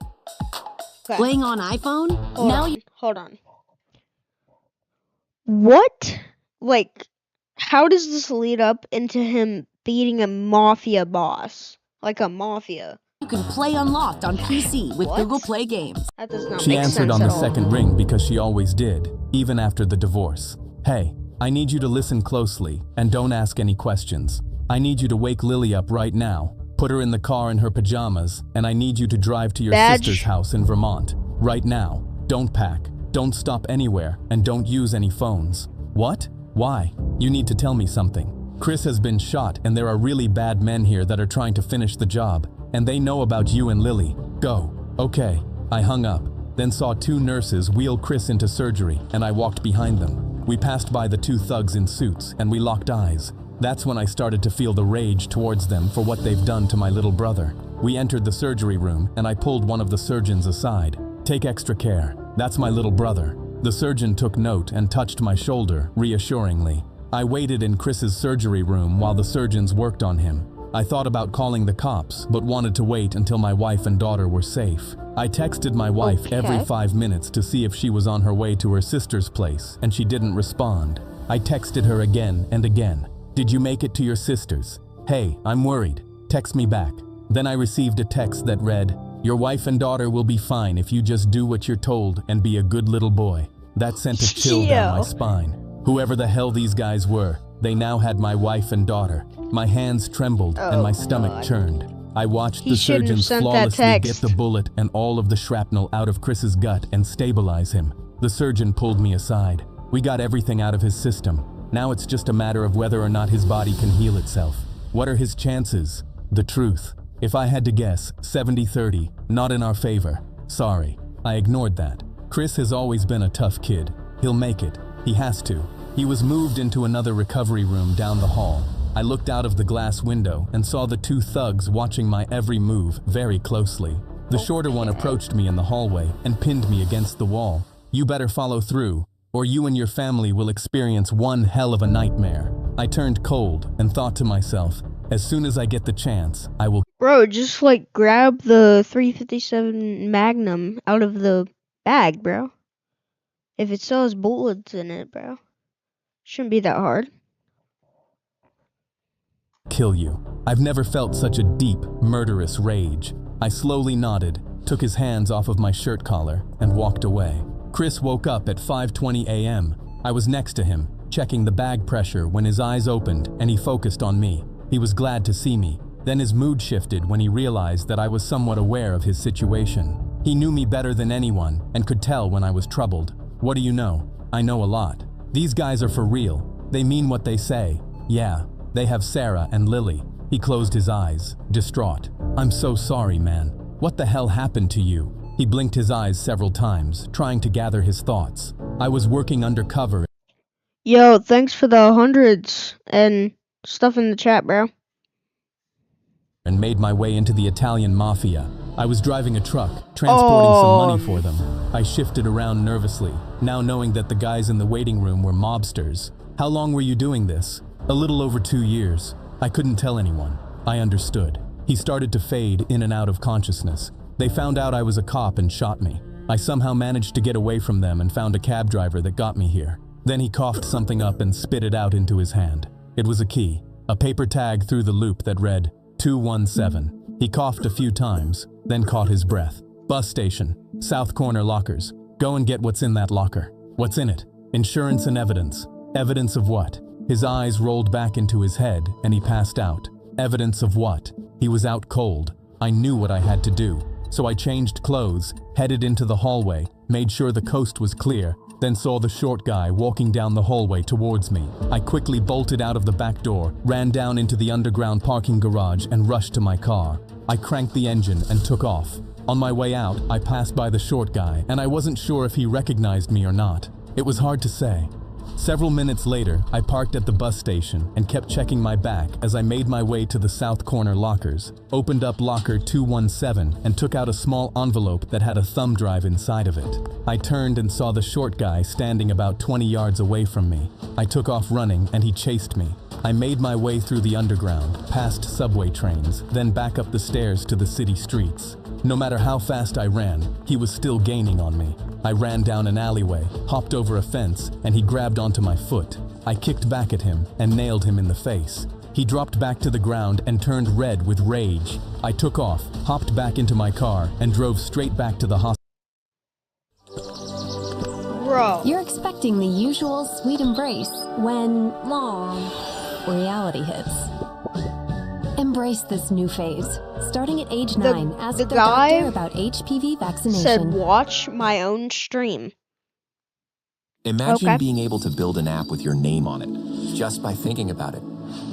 Okay. Playing on iPhone? Hold on. What? Like, how does this lead up into him beating a mafia boss? Like a mafia. You can play Unlocked on PC with What? Google Play Games. That does not She make answered sense on at the all. second ring because she always did, even after the divorce. Hey, I need you to listen closely, and don't ask any questions. I need you to wake Lily up right now, put her in the car in her pajamas, and I need you to drive to your Badge. sister's house in Vermont. Right now. Don't pack, don't stop anywhere, and don't use any phones. What? Why? You need to tell me something. Chris has been shot, and there are really bad men here that are trying to finish the job, and they know about you and Lily. Go. Okay. I hung up, then saw two nurses wheel Chris into surgery, and I walked behind them. We passed by the two thugs in suits, and we locked eyes. That's when I started to feel the rage towards them for what they've done to my little brother. We entered the surgery room, and I pulled one of the surgeons aside. Take extra care. That's my little brother. The surgeon took note and touched my shoulder, reassuringly. I waited in Chris's surgery room while the surgeons worked on him. I thought about calling the cops, but wanted to wait until my wife and daughter were safe. I texted my wife every 5 minutes to see if she was on her way to her sister's place, and she didn't respond. I texted her again and again. Did you make it to your sister's? Hey, I'm worried. Text me back. Then I received a text that read, your wife and daughter will be fine if you just do what you're told and be a good little boy. That sent a chill down my spine. Whoever the hell these guys were, they now had my wife and daughter. My hands trembled and my stomach churned. I watched the shouldn't have surgeons sent that flawlessly get text. the bullet and all of the shrapnel out of Chris's gut and stabilize him. The surgeon pulled me aside. We got everything out of his system. Now it's just a matter of whether or not his body can heal itself. What are his chances? The truth. If I had to guess, 70-30, not in our favor. Sorry, I ignored that. Chris has always been a tough kid. He'll make it. He has to. He was moved into another recovery room down the hall. I looked out of the glass window and saw the two thugs watching my every move very closely. The shorter one approached me in the hallway and pinned me against the wall. You better follow through, or you and your family will experience one hell of a nightmare. I turned cold and thought to myself, as soon as I get the chance, I will. Bro, just like grab the 357 Magnum out of the bag, bro. If it still has bullets in it, bro. Shouldn't be that hard. Kill you. I've never felt such a deep, murderous rage. I slowly nodded, took his hands off of my shirt collar, and walked away. Chris woke up at 5:20 a.m. I was next to him, checking the bag pressure when his eyes opened and he focused on me. He was glad to see me. Then his mood shifted when he realized that I was somewhat aware of his situation. He knew me better than anyone and could tell when I was troubled. What do you know? I know a lot. These guys are for real. They mean what they say. Yeah, they have Sarah and Lily. He closed his eyes, distraught. I'm so sorry, man. What the hell happened to you? He blinked his eyes several times, trying to gather his thoughts. I was working undercover. Yo, thanks for the hundreds and stuff in the chat, bro. And made my way into the Italian mafia. I was driving a truck, transporting some money for them. I shifted around nervously, now knowing that the guys in the waiting room were mobsters. How long were you doing this? A little over 2 years. I couldn't tell anyone. I understood. He started to fade in and out of consciousness. They found out I was a cop and shot me. I somehow managed to get away from them and found a cab driver that got me here. Then he coughed something up and spit it out into his hand. It was a key, a paper tag through the loop that read 217. He coughed a few times, then caught his breath. Bus station, south corner lockers. Go and get what's in that locker. What's in it? Insurance and evidence. Evidence of what? His eyes rolled back into his head and he passed out. Evidence of what? He was out cold. I knew what I had to do. So I changed clothes, headed into the hallway, made sure the coast was clear, then saw the short guy walking down the hallway towards me. I quickly bolted out of the back door, ran down into the underground parking garage and rushed to my car. I cranked the engine and took off. On my way out, I passed by the short guy, and I wasn't sure if he recognized me or not. It was hard to say. Several minutes later, I parked at the bus station and kept checking my back as I made my way to the south corner lockers, opened up locker 217 and took out a small envelope that had a thumb drive inside of it. I turned and saw the short guy standing about 20 yards away from me. I took off running and he chased me. I made my way through the underground, past subway trains, then back up the stairs to the city streets. No matter how fast I ran, he was still gaining on me. I ran down an alleyway, hopped over a fence, and he grabbed onto my foot. I kicked back at him and nailed him in the face. He dropped back to the ground and turned red with rage. I took off, hopped back into my car, and drove straight back to the hospital. Bro. You're expecting the usual sweet embrace when reality hits. Embrace this new phase. Starting at age 9, ask the the guy doctor about HPV vaccination. Said watch my own stream. Imagine being able to build an app with your name on it, just by thinking about it.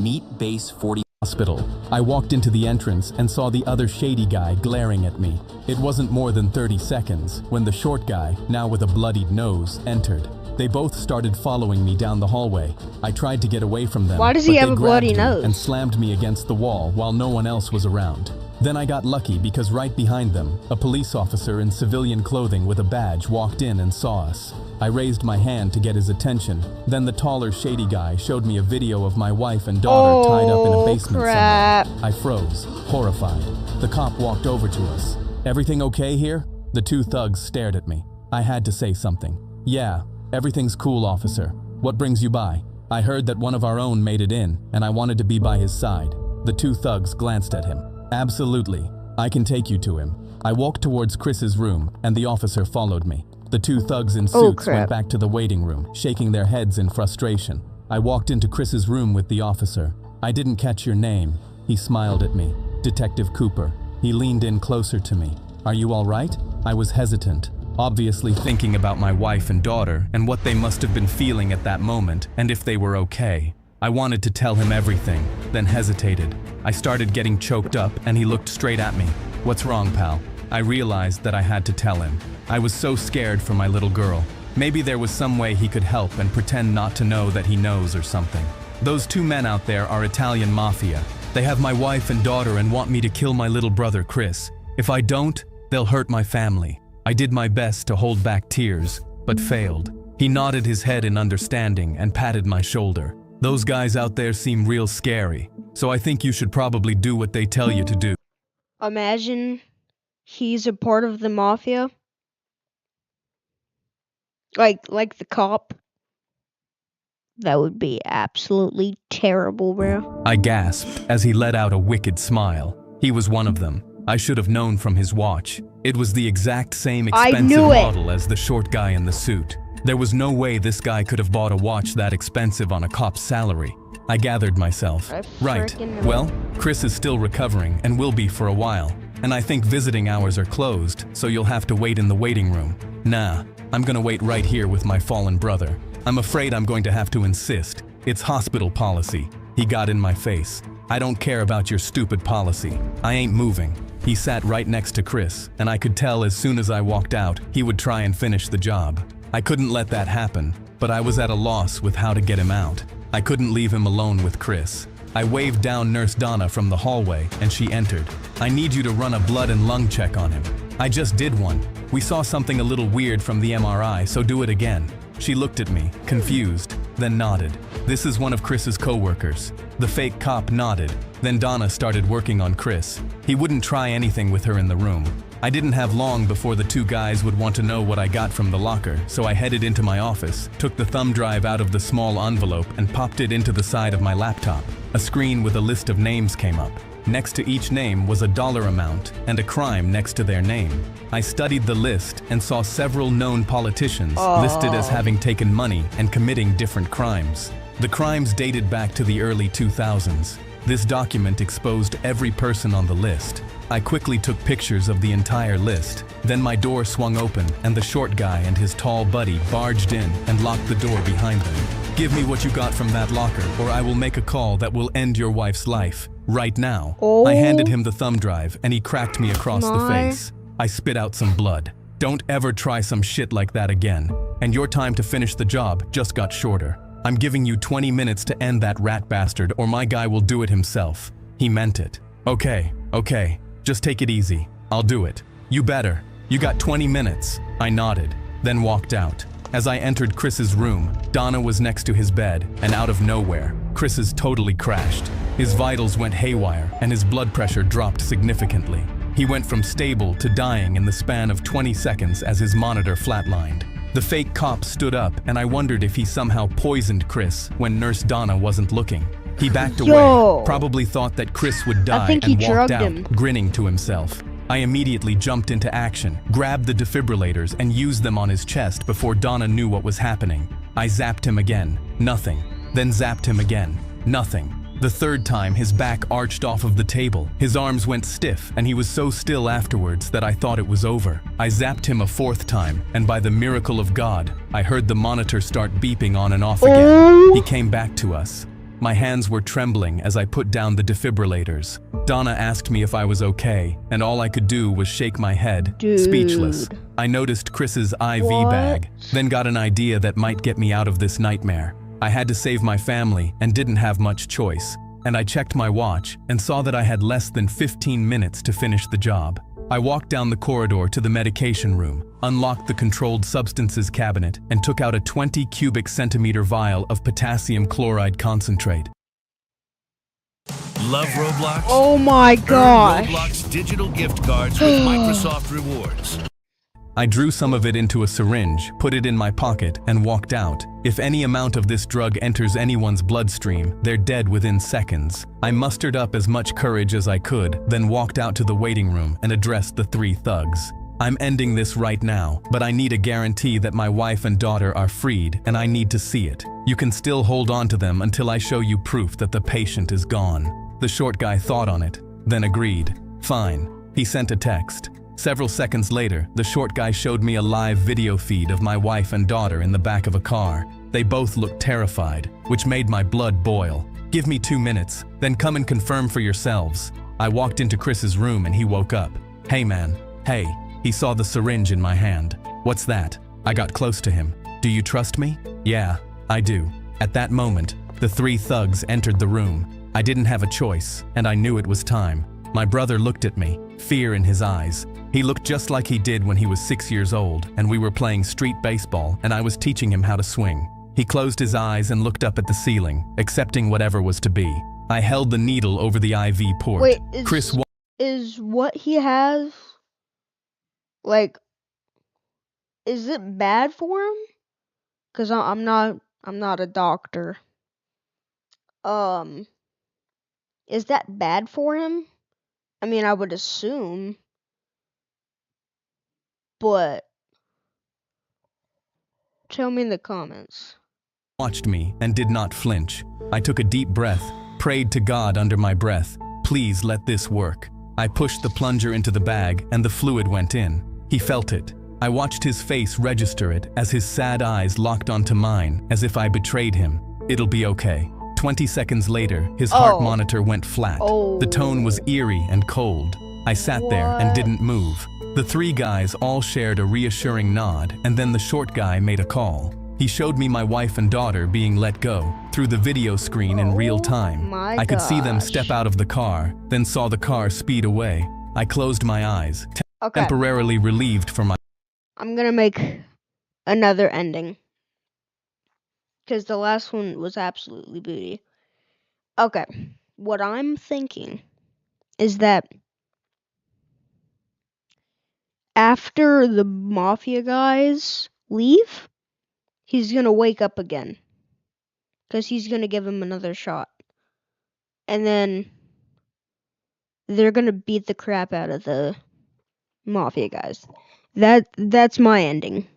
Meet Base 40 Hospital. I walked into the entrance and saw the other shady guy glaring at me. It wasn't more than 30 seconds when the short guy, now with a bloodied nose, entered. They both started following me down the hallway. I tried to get away from them. Why does he but have they a bloody grabbed me nose? and slammed me against the wall while no one else was around. Then I got lucky because right behind them, a police officer in civilian clothing with a badge walked in and saw us. I raised my hand to get his attention. Then the taller, shady guy showed me a video of my wife and daughter tied up in a basement crap. somewhere. I froze, horrified. The cop walked over to us. "Everything okay here?" The two thugs stared at me. I had to say something. "Yeah, everything's cool, officer. What brings you by?" I heard that one of our own made it in, and I wanted to be by his side. The two thugs glanced at him. "Absolutely. I can take you to him." I walked towards Chris's room, and the officer followed me. The two thugs in suits went back to the waiting room, shaking their heads in frustration. I walked into Chris's room with the officer. "I didn't catch your name." He smiled at me. "Detective Cooper." He leaned in closer to me. "Are you all right?" I was hesitant, obviously thinking about my wife and daughter and what they must have been feeling at that moment and if they were okay. I wanted to tell him everything, then hesitated. I started getting choked up and he looked straight at me. "What's wrong, pal?" I realized that I had to tell him. I was so scared for my little girl. Maybe there was some way he could help and pretend not to know that he knows or something. "Those two men out there are Italian mafia. They have my wife and daughter and want me to kill my little brother, Chris. If I don't, they'll hurt my family." I did my best to hold back tears, but failed. He nodded his head in understanding and patted my shoulder. "Those guys out there seem real scary, so I think you should probably do what they tell you to do." Imagine he's a part of the mafia. Like the cop. That would be absolutely terrible, bro. I gasped as he let out a wicked smile. He was one of them. I should have known from his watch. It was the exact same expensive model as the short guy in the suit. There was no way this guy could have bought a watch that expensive on a cop's salary. I gathered myself. Right, well, Chris is still recovering and will be for a while. And I think visiting hours are closed, so you'll have to wait in the waiting room. Nah, I'm gonna wait right here with my fallen brother. I'm afraid I'm going to have to insist. It's hospital policy. He got in my face. "I don't care about your stupid policy. I ain't moving." He sat right next to Chris, and I could tell as soon as I walked out, he would try and finish the job. I couldn't let that happen, but I was at a loss with how to get him out. I couldn't leave him alone with Chris. I waved down Nurse Donna from the hallway, and she entered. "I need you to run a blood and lung check on him." "I just did one. We saw something a little weird from the MRI, so do it again." She looked at me, confused, then nodded. "This is one of Chris's co-workers." The fake cop nodded. Then Donna started working on Chris. He wouldn't try anything with her in the room. I didn't have long before the two guys would want to know what I got from the locker, so I headed into my office, took the thumb drive out of the small envelope and popped it into the side of my laptop. A screen with a list of names came up. Next to each name was a dollar amount and a crime next to their name. I studied the list and saw several known politicians listed as having taken money and committing different crimes. The crimes dated back to the early 2000s. This document exposed every person on the list. I quickly took pictures of the entire list. Then my door swung open and the short guy and his tall buddy barged in and locked the door behind them. Give me what you got from that locker or I will make a call that will end your wife's life. Right now. I handed him the thumb drive and he cracked me across the face. I spit out some blood. Don't ever try some shit like that again. And your time to finish the job just got shorter. I'm giving you 20 minutes to end that rat bastard or my guy will do it himself. He meant it. Okay. Just take it easy. I'll do it. You better. You got 20 minutes. I nodded, then walked out. As I entered Chris's room, Donna was next to his bed, and out of nowhere, Chris's totally crashed. His vitals went haywire, and his blood pressure dropped significantly. He went from stable to dying in the span of 20 seconds as his monitor flatlined. The fake cop stood up, and I wondered if he somehow poisoned Chris when Nurse Donna wasn't looking. He backed away, probably thought that Chris would die and walked out, grinning to himself. I immediately jumped into action, grabbed the defibrillators and used them on his chest before Donna knew what was happening. I zapped him again, nothing. Then zapped him again, nothing. The third time, his back arched off of the table. His arms went stiff, and he was so still afterwards that I thought it was over. I zapped him a fourth time, and by the miracle of God, I heard the monitor start beeping on and off again. He came back to us. My hands were trembling as I put down the defibrillators. Donna asked me if I was okay, and all I could do was shake my head, speechless. I noticed Chris's IV bag, then got an idea that might get me out of this nightmare. I had to save my family and didn't have much choice, and I checked my watch and saw that I had less than 15 minutes to finish the job. I walked down the corridor to the medication room, unlocked the controlled substances cabinet, and took out a 20 cubic centimeter vial of potassium chloride concentrate. Love Roblox? Oh my gosh. Earn Roblox digital gift cards with Microsoft Rewards. I drew some of it into a syringe, put it in my pocket, and walked out. If any amount of this drug enters anyone's bloodstream, they're dead within seconds. I mustered up as much courage as I could, then walked out to the waiting room and addressed the three thugs. I'm ending this right now, but I need a guarantee that my wife and daughter are freed, and I need to see it. You can still hold on to them until I show you proof that the patient is gone. The short guy thought on it, then agreed. Fine. He sent a text. Several seconds later, the short guy showed me a live video feed of my wife and daughter in the back of a car. They both looked terrified, which made my blood boil. Give me 2 minutes, then come and confirm for yourselves. I walked into Chris's room and he woke up. Hey man, hey. He saw the syringe in my hand. What's that? I got close to him. Do you trust me? Yeah, I do. At that moment, the three thugs entered the room. I didn't have a choice, and I knew it was time. My brother looked at me, fear in his eyes. He looked just like he did when he was 6 years old, and we were playing street baseball, and I was teaching him how to swing. He closed his eyes and looked up at the ceiling, accepting whatever was to be. I held the needle over the IV port. Wait, Chris is what he has, like, is it bad for him? Cause I'm not a doctor. Is that bad for him? I mean, I would assume, but tell me in the comments. Watched me and did not flinch. I took a deep breath, prayed to God under my breath, please let this work. I pushed the plunger into the bag and the fluid went in. He felt it. I watched his face register it as his sad eyes locked onto mine as if I betrayed him. It'll be okay. 20 seconds later, his heart monitor went flat. The tone was eerie and cold. I sat there and didn't move. The three guys all shared a reassuring nod, and then the short guy made a call. He showed me my wife and daughter being let go through the video screen in real time. I could see them step out of the car, then saw the car speed away. I closed my eyes, temporarily relieved from my... I'm gonna make another ending, because the last one was absolutely booty. Okay, what I'm thinking is that after the mafia guys leave, he's gonna wake up again, because he's gonna give him another shot. And then they're gonna beat the crap out of the mafia guys. That's my ending.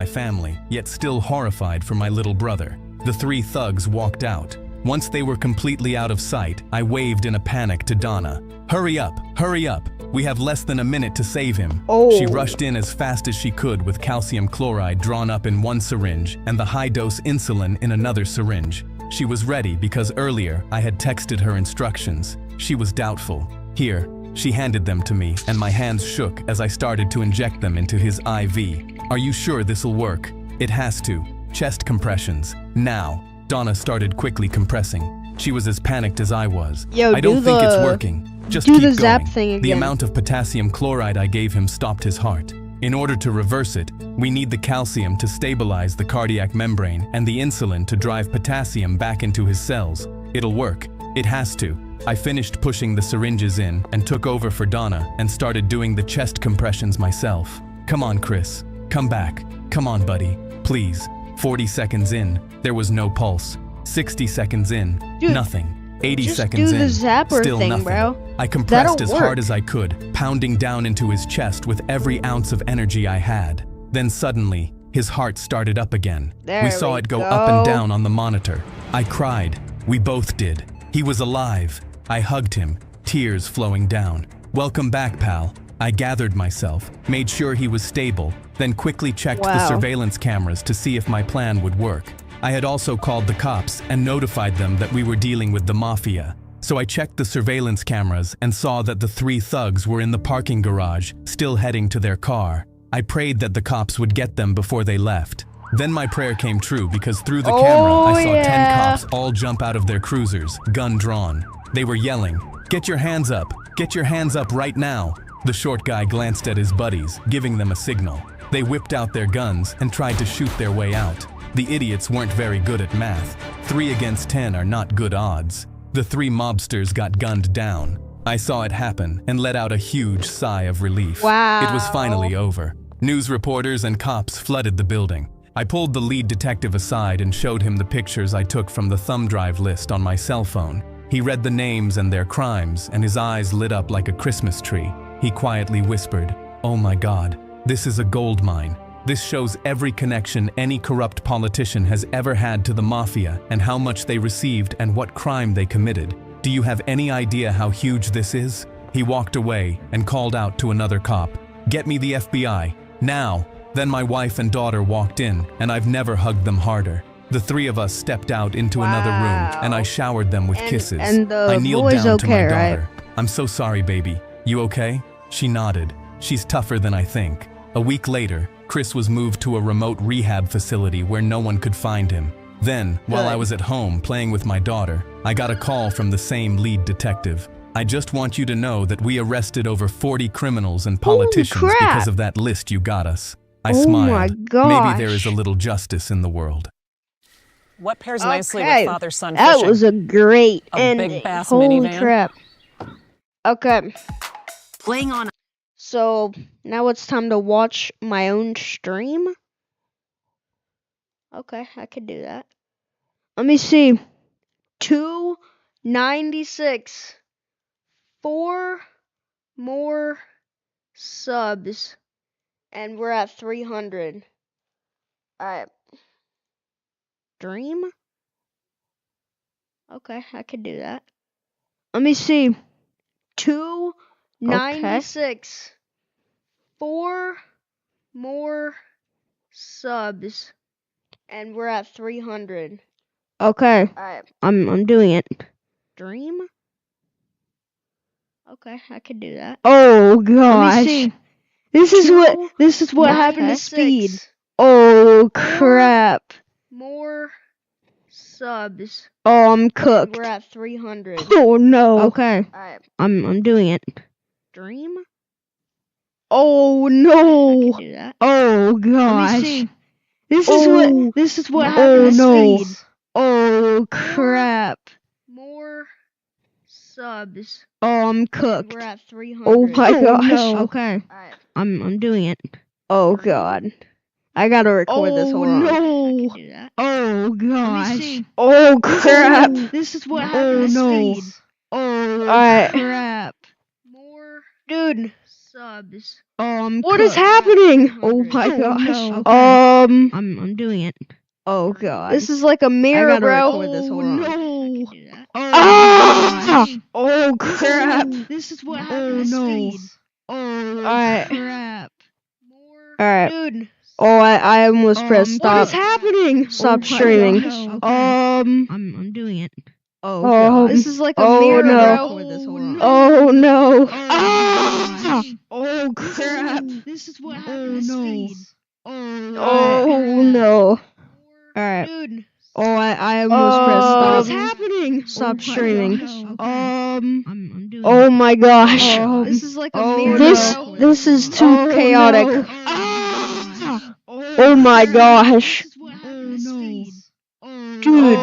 My family, yet still horrified for my little brother. The three thugs walked out. Once they were completely out of sight, I waved in a panic to Donna. Hurry up, hurry up. We have less than a minute to save him. Oh. She rushed in as fast as she could with calcium chloride drawn up in one syringe and the high-dose insulin in another syringe. She was ready because earlier I had texted her instructions. She was doubtful. Here, she handed them to me and my hands shook as I started to inject them into his IV. Are you sure this'll work? It has to. Chest compressions. Now. Donna started quickly compressing. She was as panicked as I was. Yo, I don't think it's working. Just do keep the going. zap thing again. The amount of potassium chloride I gave him stopped his heart. In order to reverse it, we need the calcium to stabilize the cardiac membrane and the insulin to drive potassium back into his cells. It'll work. It has to. I finished pushing the syringes in and took over for Donna and started doing the chest compressions myself. Come on, Chris. Come back. Come on, buddy. Please. 40 seconds in, there was no pulse. 60 seconds in, Dude, nothing. 80 just seconds do the in, zapper still thing, nothing. bro. I compressed That'll as hard work. as I could, pounding down into his chest with every ounce of energy I had. Then suddenly, his heart started up again. There we saw we it go up and go. down on the monitor. I cried. We both did. He was alive. I hugged him, tears flowing down. Welcome back, pal. I gathered myself, made sure he was stable, then quickly checked the Wow. surveillance cameras to see if my plan would work. I had also called the cops and notified them that we were dealing with the mafia. So I checked the surveillance cameras and saw that the 3 thugs were in the parking garage, still heading to their car. I prayed that the cops would get them before they left. Then my prayer came true because through the camera I saw 10 cops all jump out of their cruisers, gun drawn. They were yelling, "Get your hands up! Get your hands up right now!" The short guy glanced at his buddies, giving them a signal. They whipped out their guns and tried to shoot their way out. The idiots weren't very good at math. 3 against 10 are not good odds. The 3 mobsters got gunned down. I saw it happen and let out a huge sigh of relief. Wow. It was finally over. News reporters and cops flooded the building. I pulled the lead detective aside and showed him the pictures I took from the thumb drive list on my cell phone. He read the names and their crimes, and his eyes lit up like a Christmas tree. He quietly whispered, "Oh my God, this is a gold mine. This shows every connection any corrupt politician has ever had to the mafia and how much they received and what crime they committed. Do you have any idea how huge this is?" He walked away and called out to another cop, "Get me the FBI, now." Then my wife and daughter walked in, and I've never hugged them harder. The 3 of us stepped out into another room, and I showered them with kisses. And the I kneeled boy's down to my okay, right? daughter. "I'm so sorry, baby. You okay?" She nodded. She's tougher than I think. A week later, Chris was moved to a remote rehab facility where no one could find him. Then, while I was at home playing with my daughter, I got a call from the same lead detective. "I just want you to know that we arrested over 40 criminals and politicians crap. because of that list you got us." I Oh smiled. my Maybe there is a gosh. little justice in the world. What pairs nicely Okay, with father-son that fishing? was a great A ending. big bass Holy minivan. crap. Okay, Playing on so now it's time to watch my own stream. Okay, I could do that. Let me see. 296. 4 more subs. And we're at 300. Alright. Stream? Okay, I could do that. Let me see. 296. 4 more subs. And we're at 300. Okay. Alright. I'm doing it. Stream? Okay, I could do that. Oh gosh. Let me see. This is what happened to Speed. Oh crap. More subs. Oh, I'm cooked. We're at 300. Oh no. Okay. Alright. I'm doing it. Stream? Oh no. I can do that. Oh gosh. see. This is what happened to Speed. Oh crap. More subs. Oh, I'm cooked. We're at 300. Oh my gosh. no. Okay. Alright. I'm doing it. Oh god. I gotta record this. Hold on. no. I can do that. Oh gosh. see. Oh crap. This is what Oh happened to no. Speed. Oh alright. Crap. More dude subs. What is happening? Oh my Oh, gosh. no. I'm doing it. Oh god. This is like a mirror, bro. This. Oh no. Ah! Oh crap. This is what happened. no. Oh Alright. crap. Alright. Dude. Oh, I almost pressed stop. What is happening? Stop streaming. Okay. I'm doing it. Oh, God. This is like a mirror, no. bro. Oh no. Ah! Oh crap. This is what happened. no. Oh no. Alright. Dude. Oh, I almost pressed stop. What is happening? Stop streaming. I'm doing Oh my gosh. This is like a mirror, bro. This is too chaotic. No. Oh my gosh. Dude,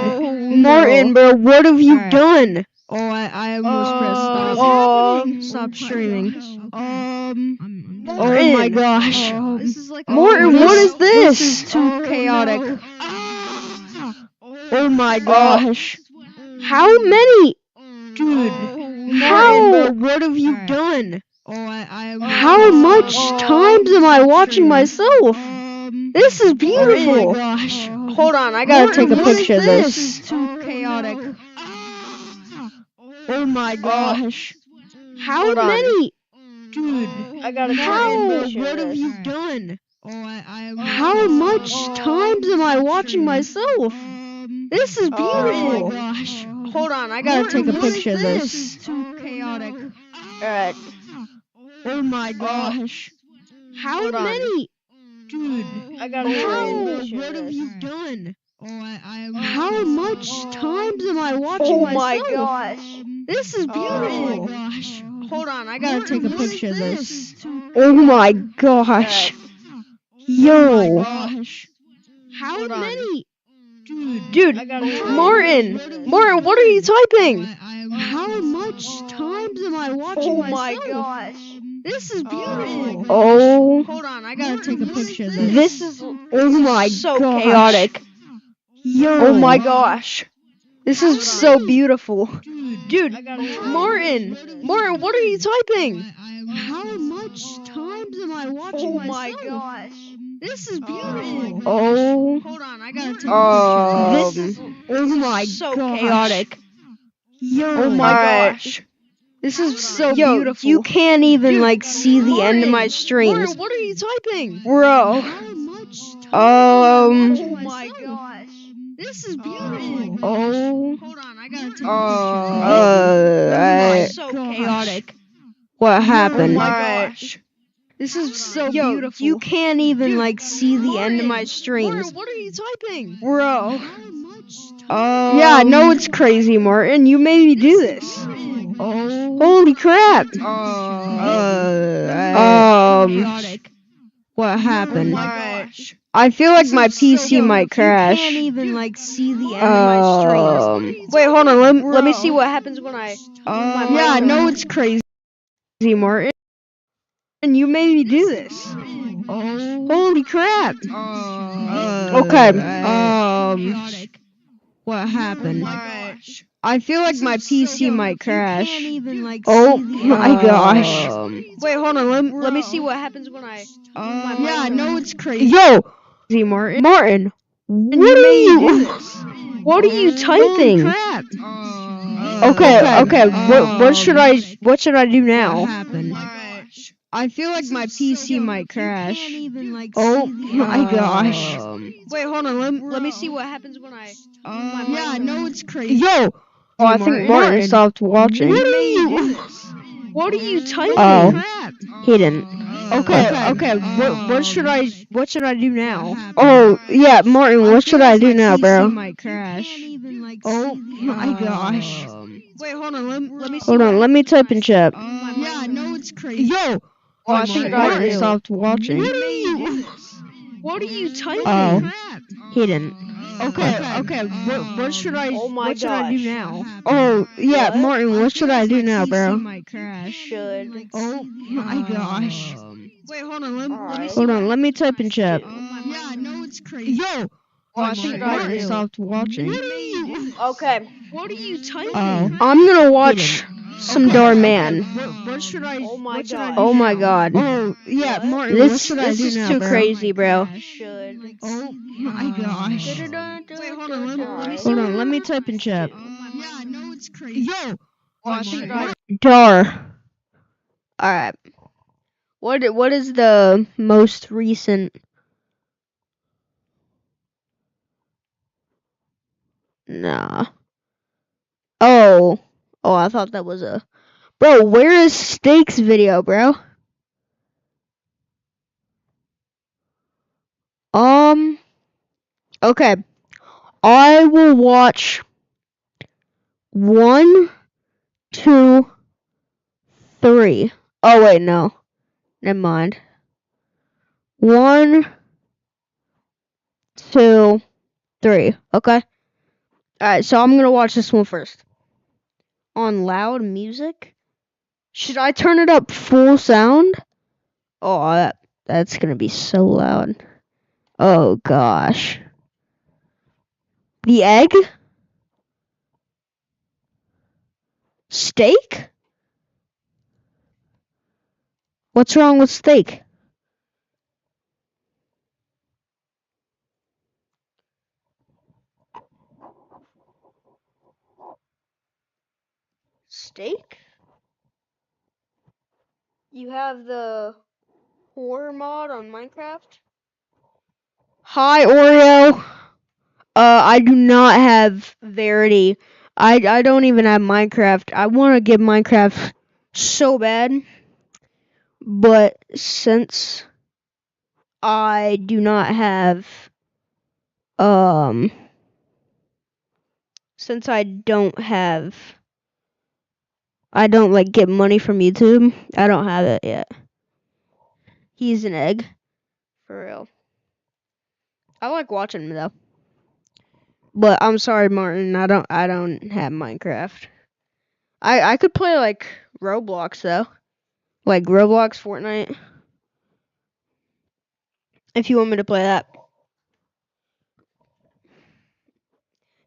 Martin, bro, what have you done? Oh, I almost pressed stop. Stop streaming. Oh my gosh. This is like Martin, what is this? This is too chaotic. Oh my gosh. How many? Dude, how? What have you done? How much times am I watching myself? This is beautiful. Oh my gosh. Hold on, I gotta take a picture of this. This is too chaotic. Oh my gosh. How Hold on. many? Dude, I gotta how? What have you done? How much times am I watching myself? This is beautiful. Oh my gosh. Hold on, I gotta take a picture of this. This is too chaotic. Alright. Oh my gosh. How Hold on. many? Dude, I gotta what have you done? How much times am I watching myself? my gosh. This is beautiful. Oh my gosh. Hold on, I gotta take a picture of this. This is too Oh my gosh. Yo. gosh. How Hold on. many? Dude, Martin, what are you typing? How much times am I watching oh my myself? gosh. This is beautiful. Oh. Hold on, I gotta take a picture of this. This is Oh my so gosh. chaotic. Yo. Oh my gosh. This is so beautiful. Dude, Martin, what are you typing? How much times am I watching oh myself? my gosh. This is beautiful. Oh. Hold on, I gotta take a picture of this. Oh my so gosh. chaotic. Yo. Oh my Alright. gosh. This is so Yo, beautiful. you can't even Dude, see the end of my Martin, streams. what are you typing? Bro. Oh my gosh. This is beautiful. Oh. Hold on, I gotta take a picture. So chaotic. What happened? Oh my gosh. This is so Yo, beautiful. You can't even see the end of my streams. What are you typing? Bro. Yeah, I know it's crazy, Martin. You made me do this. Oh. Holy crap. What happened? Gosh. I feel like my PC might You crash. can't even see the end of my streams. Wait, hold on. Let me Bro. see what happens when I. my Yeah, I mic know on. it's crazy, Martin. And you made me do this. Oh. Holy crap. Okay. What happened? Gosh. I feel like my PC might crash. You can't even Oh see the my end of gosh. Wait, hold on. Let me see what happens when I. Yeah, I know it's crazy. Yo, Martin. What are you? What are you typing? Okay. What should I do now? I feel like my PC might crash. Oh my gosh. Wait, hold on. Let me see what happens when I. Yeah, I know it's crazy. Yo. Oh, I think Martin stopped watching. What are you typing? Oh, he didn't. Okay. What should I do now? Oh, yeah, Martin. What should I do now, bro? Oh my gosh. Wait, hold on. Let me. Hold on. Let me type in chat. Yeah, I know it's crazy. Yo. Oh, I think Martin stopped watching. What are you typing? Oh, he didn't. Okay. What should I? What should I do now? Oh, yeah, Martin. What should I do now, bro? Should. Oh my gosh. Wait, hold on. Hold on. Let me type in chat. Yeah, I know it's crazy. Yo. Oh, I think Martin stopped watching. Okay. What are you typing? Oh, I'm gonna watch some door man. What should I? Oh my what should god. I do Oh my now? god. Oh yeah, What? Martin. What This should I do is now, too bro? crazy, bro. Oh my gosh. Wait, hold on. Let me type in chat. Yeah, I know it's crazy. Yo. Dar. Alright. What is the most recent? Nah. Oh, I thought that was a... Bro, where is Steak's video, bro? Okay. I will watch 1, 2, 3. Oh, wait, no. Never mind. 1, 2, 3. Okay. Alright, so I'm gonna watch this one first. On loud music? Should I turn it up full sound? Oh, that's gonna be so loud. Oh gosh. The egg? Steak? What's wrong with steak? Steak? You have the horror mod on Minecraft? Hi, Oreo. I do not have Verity. I don't even have Minecraft. I want to get Minecraft so bad. But since I do not have, since I don't like get money from YouTube, I don't have it yet. He's an egg. For real. I like watching him though. But I'm sorry, Martin, I don't have Minecraft. I could play like Roblox though. Like Roblox, Fortnite. If you want me to play that.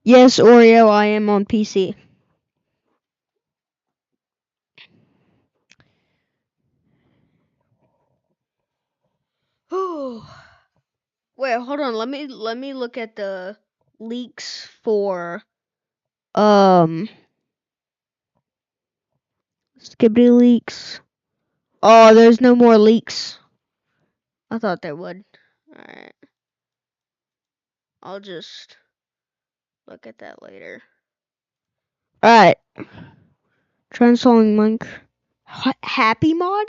Yes, Oreo, I am on PC. Wait, hold on. Let me look at the leaks for Skibbity leaks. Oh, there's no more leaks. I thought there would. Alright. I'll just look at that later. Alright. Try installing Minecraft. Happy mod?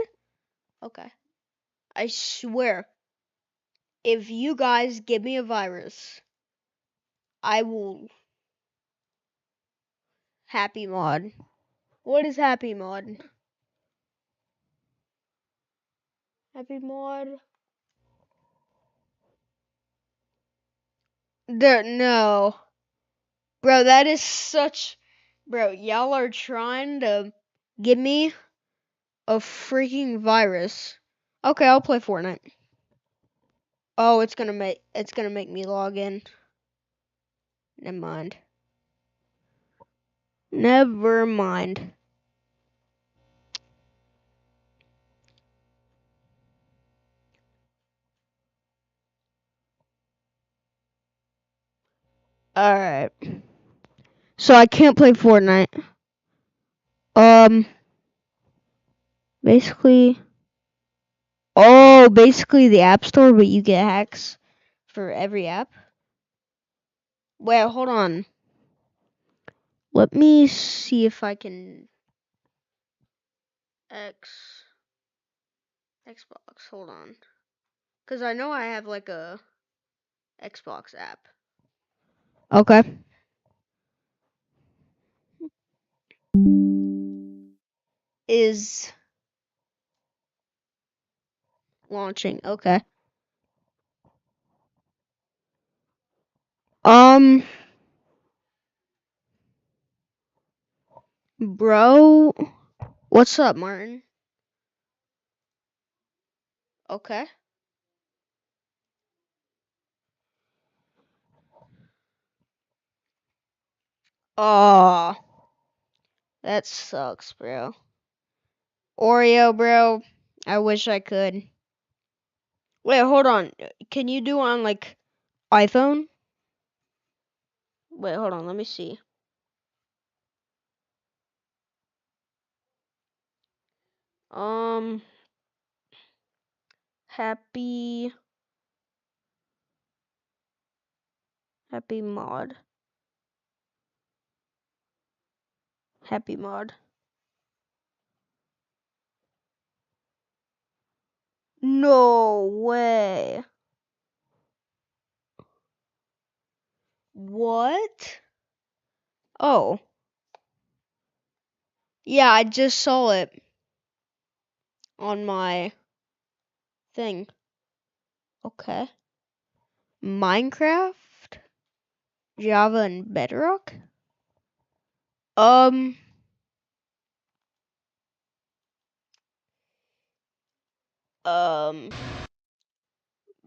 Okay. I swear, if you guys give me a virus, I will... Happy mod. What is happy mod? Happy mod? No. Bro, that is such... Bro, y'all are trying to give me a freaking virus. Okay, I'll play Fortnite. Oh, it's gonna make me log in. Never mind. Never mind. Alright. So I can't play Fortnite. Basically... Oh, basically the App Store, but you get hacks for every app? Wait, hold on. Let me see if I can... Xbox, hold on. Because I know I have like a Xbox app. Okay. Is launching. Okay. Bro, what's up, Martin? Okay. That sucks, bro. Oreo, bro. I wish I could. Wait, hold on. Can you do on like iPhone? Wait, hold on. Let me see. Happy mod. Happy mod. No way. What? Oh. Yeah, I just saw it on my thing. Okay. Minecraft, Java, and Bedrock?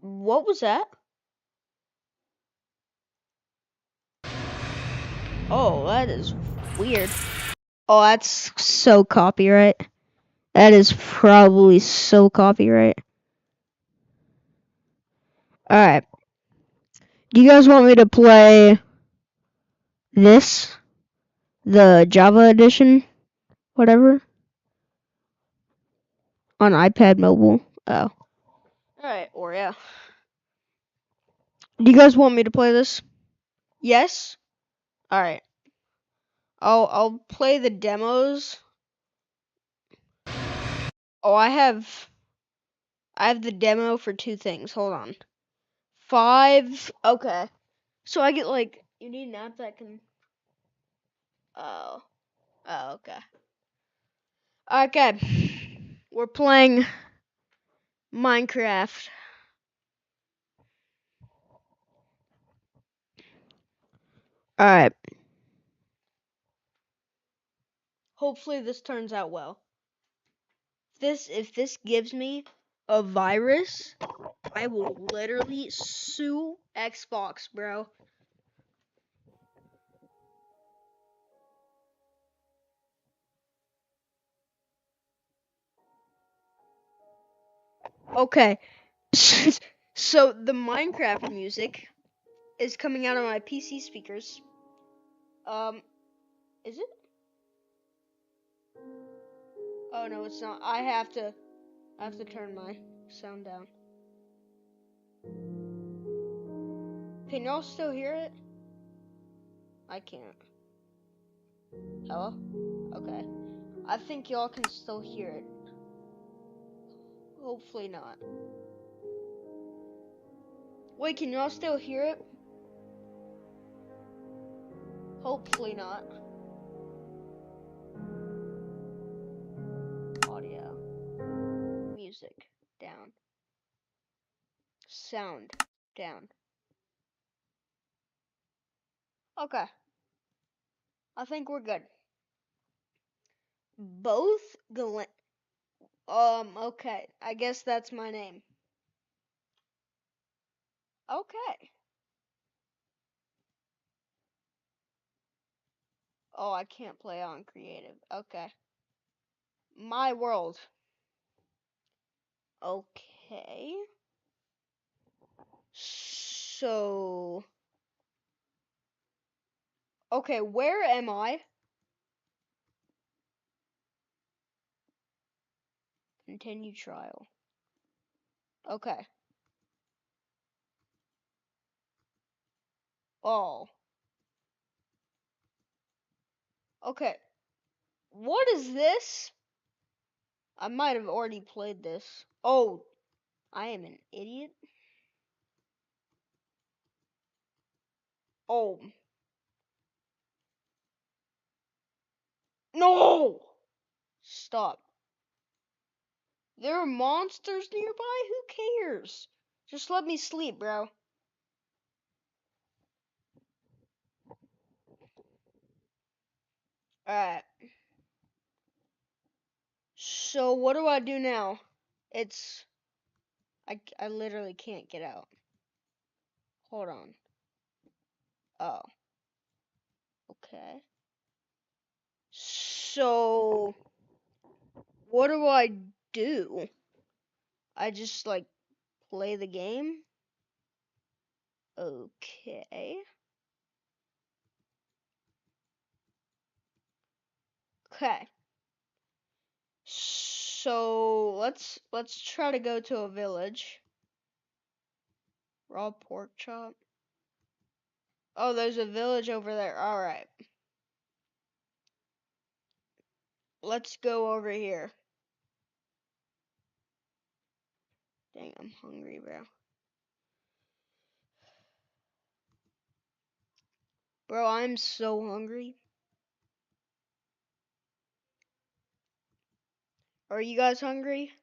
What was that? Oh, that is weird. Oh, that's so copyright. That is probably so copyright. Alright. Do you guys want me to play this? The Java edition? Whatever? On iPad mobile? Oh. Alright, or yeah. Do you guys want me to play this? Yes? Alright. I'll play the demos. Oh, I have the demo for 2 things. Hold on. 5. Okay. So I get like, you need an app that can. Oh. Oh, okay. Okay. We're playing Minecraft. Alright. Hopefully this turns out well. If this gives me a virus, I will literally sue Xbox, bro. Okay. So the Minecraft music is coming out of my PC speakers. Is it? Oh no, it's not. I have to turn my sound down. Can y'all still hear it? I can't. Hello? Okay. I think y'all can still hear it. Hopefully not. Wait, can y'all still hear it? Hopefully not. Audio. Music. Down. Sound. Down. Okay. I think we're good. Both Glen. Okay. I guess that's my name. Okay. Oh, I can't play on creative. Okay. My world. Okay. So. Okay, where am I? Continue trial. Okay. Oh. Okay. What is this? I might have already played this. Oh, I am an idiot. Oh. No! Stop. There are monsters nearby? Who cares? Just let me sleep, bro. Alright. So, what do I do now? I literally can't get out. Hold on. Oh. Okay. So, what do I do? I just like play the game? Okay. Okay. So, let's try to go to a village. Raw pork chop. Oh, there's a village over there. All right. Let's go over here. Dang, I'm hungry, bro. Bro, I'm so hungry. Are you guys hungry?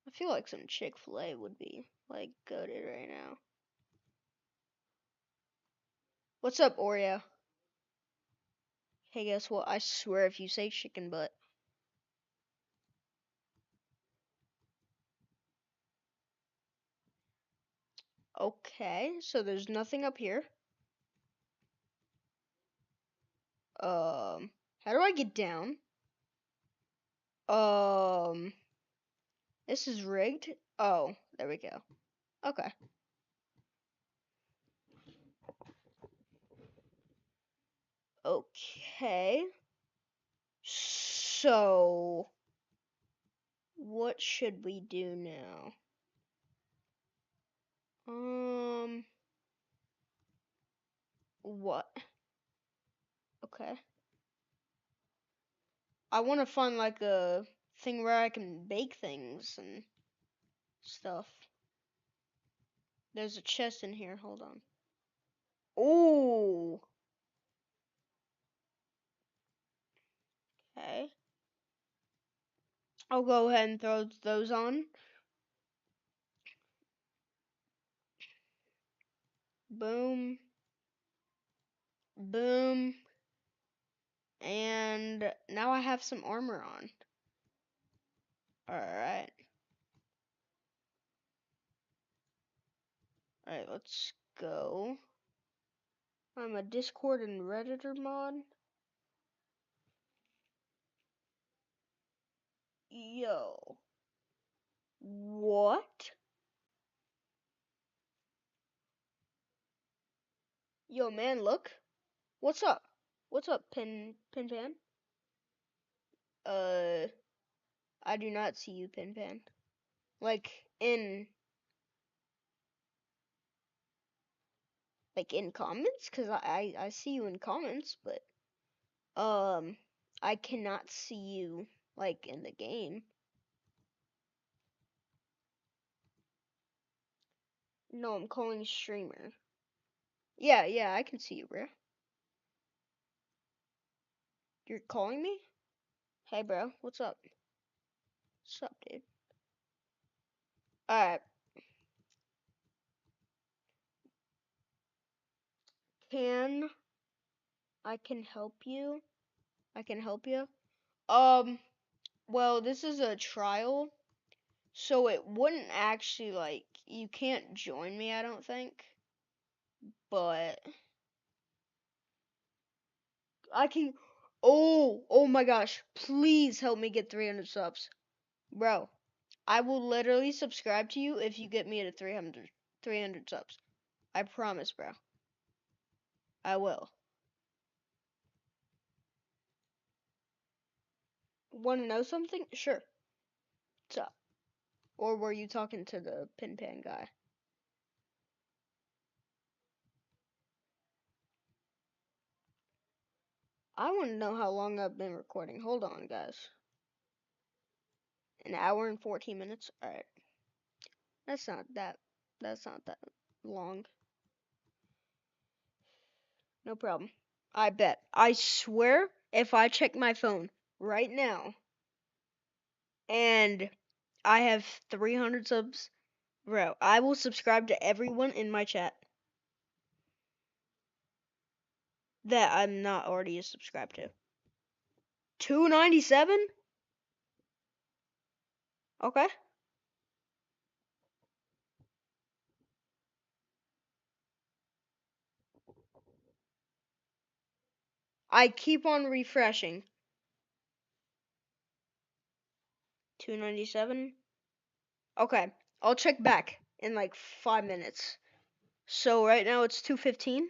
I feel like some Chick-fil-A would be, like, goated right now. What's up, Oreo? Hey, guess what? I swear if you say chicken butt. Okay, so there's nothing up here. How do I get down? This is rigged. Oh, there we go. Okay. Okay. So, what should we do now? What? Okay. I want to find like a thing where I can bake things and stuff. There's a chest in here. Hold on. Ooh. Okay. I'll go ahead and throw those on. Boom. Boom. And now I have some armor on. Alright. Alright, let's go. I'm a Discord and Redditor mod. Yo. What? Yo, man, look. What's up? What's up, Pin Pan? I do not see you, Pin Pan. Like in comments, cause I see you in comments, but I cannot see you like in the game. No, I'm calling streamer. Yeah, I can see you, bro. You're calling me? Hey, bro, what's up? What's up, dude? Alright. I can help you? I can help you? Well, this is a trial, so it wouldn't actually, like, you can't join me, I don't think. But I can. Oh my gosh. Please help me get 300 subs. Bro, I will literally subscribe to you if you get me to 300 subs. I promise, bro. I will. Want to know something? Sure. What's up? Or were you talking to the Pin Pan guy? I want to know how long I've been recording. Hold on, guys. An hour and 14 minutes? Alright. That's not that long. No problem. I bet. I swear, if I check my phone right now and I have 300 subs, bro, I will subscribe to everyone in my chat that I'm not already subscribed to. 297? Okay. I keep on refreshing. 297. Okay, I'll check back in like 5 minutes. So right now it's 2:15,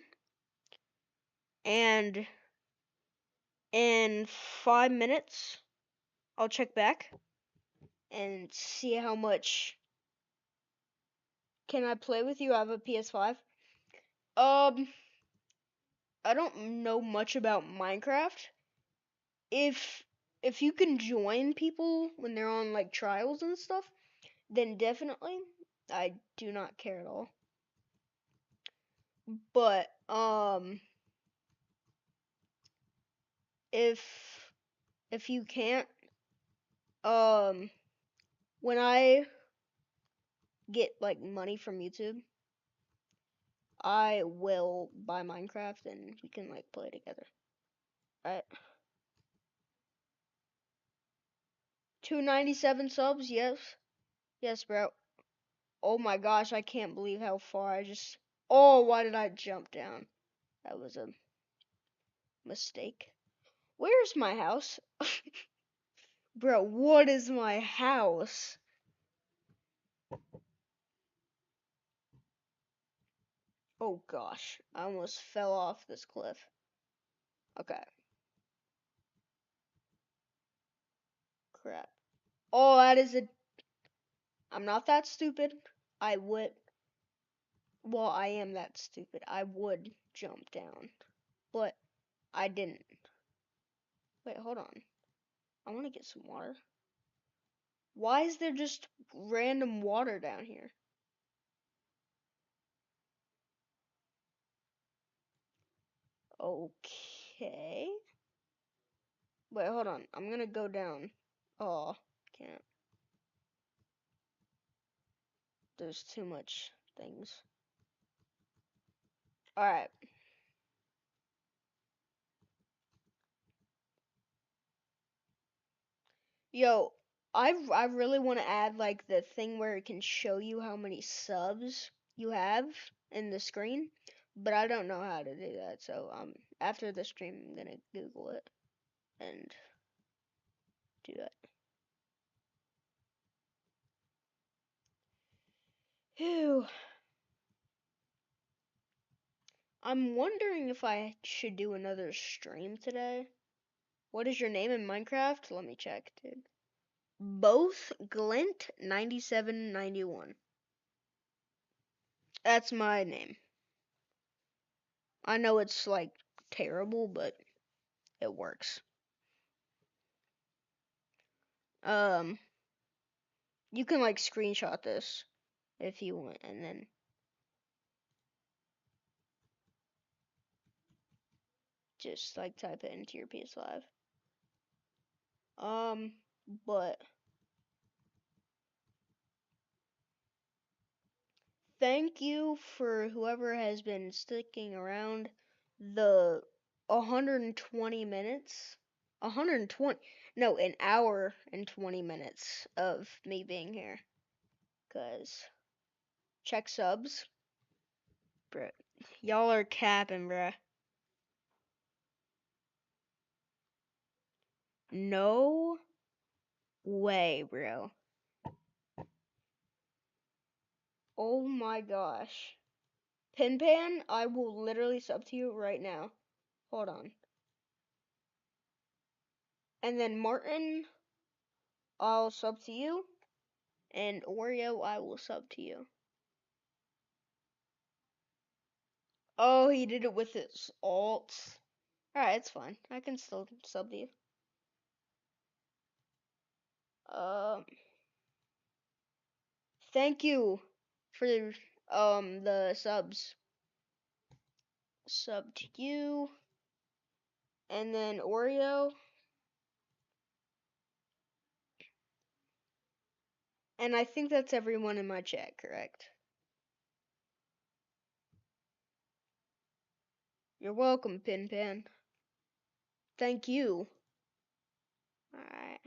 and in 5 minutes I'll check back and see how much can I play with you. I have a PS5. I don't know much about Minecraft. If you can join people when they're on like trials and stuff, then definitely. I do not care at all. But if you can't, when I get like money from YouTube, I will buy Minecraft and we can like play together. Alright. 297 subs, yes. Yes, bro. Oh my gosh, I can't believe how far I just... Oh, why did I jump down? That was a mistake. Where's my house? Bro, what is my house? Oh gosh, I almost fell off this cliff. Okay. Crap. Oh, that is a... I'm not that stupid. I would... Well, I am that stupid. I would jump down. But I didn't. Wait, hold on. I want to get some water. Why is there just random water down here? Okay. Wait, hold on. I'm gonna go down. Oh, can't. There's too much things. Alright. Yo, I really want to add like the thing where it can show you how many subs you have in the screen, but I don't know how to do that. So after the stream I'm gonna Google it and do that. Phew. I'm wondering if I should do another stream today. What is your name in Minecraft? Let me check, dude. Both Glint 9791. That's my name. I know it's like terrible, but it works. You can like screenshot this if you want, and then just like type it into your PS5. But thank you for whoever has been sticking around the 120 minutes. 120, no, an hour and 20 minutes of me being here. Cause check subs. Bruh, y'all are capping, bruh. No way, bro. Oh my gosh. Pinpan, I will literally sub to you right now. Hold on. And then Martin, I'll sub to you. And Oreo, I will sub to you. Oh, he did it with his alts. Alright, it's fine. I can still sub to you. Thank you for the subs. Sub to you. And then Oreo. And I think that's everyone in my chat, correct? You're welcome, Pinpan. Thank you. Alright.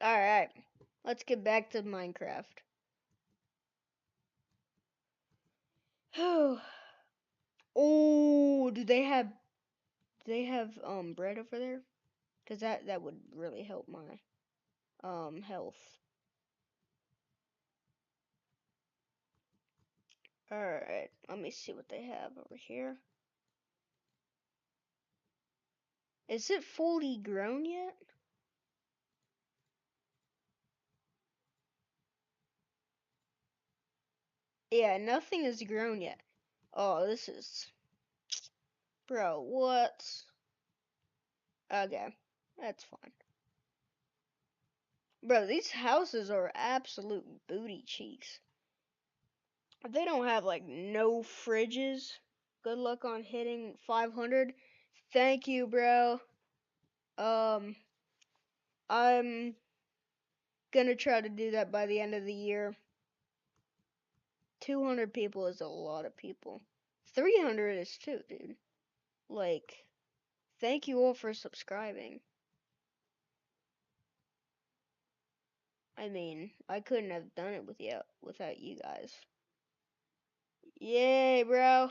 Alright. Let's get back to Minecraft. Whew. they have bread over there? Cause that would really help my health. Alright, let me see what they have over here. Is it fully grown yet? Yeah, nothing is grown yet. Oh, this is... Bro, what? Okay, that's fine. Bro, these houses are absolute booty cheeks. They don't have, like, no fridges. Good luck on hitting 500. Thank you, bro. I'm gonna try to do that by the end of the year. 200 people is a lot of people. 300 is too, dude. Like, thank you all for subscribing. I mean, I couldn't have done it without you guys. Yay, bro.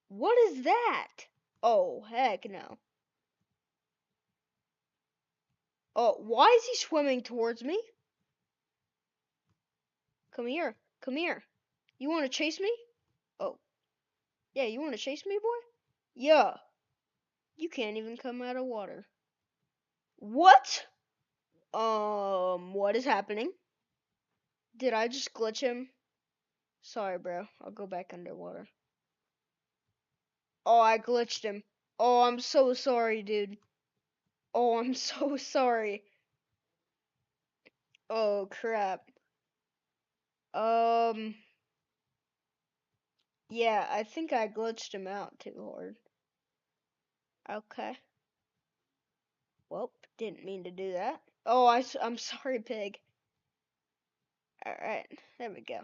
What is that? Oh, heck no. Oh, why is he swimming towards me? Come here. Come here. You want to chase me? Oh. Yeah, you want to chase me, boy? Yeah. You can't even come out of water. What? What is happening? Did I just glitch him? Sorry, bro. I'll go back underwater. Oh, I glitched him. Oh, I'm so sorry, dude. Oh, I'm so sorry. Oh, crap. Yeah, I think I glitched him out too hard. Okay. Well, didn't mean to do that. Oh, I'm sorry, pig. Alright, there we go.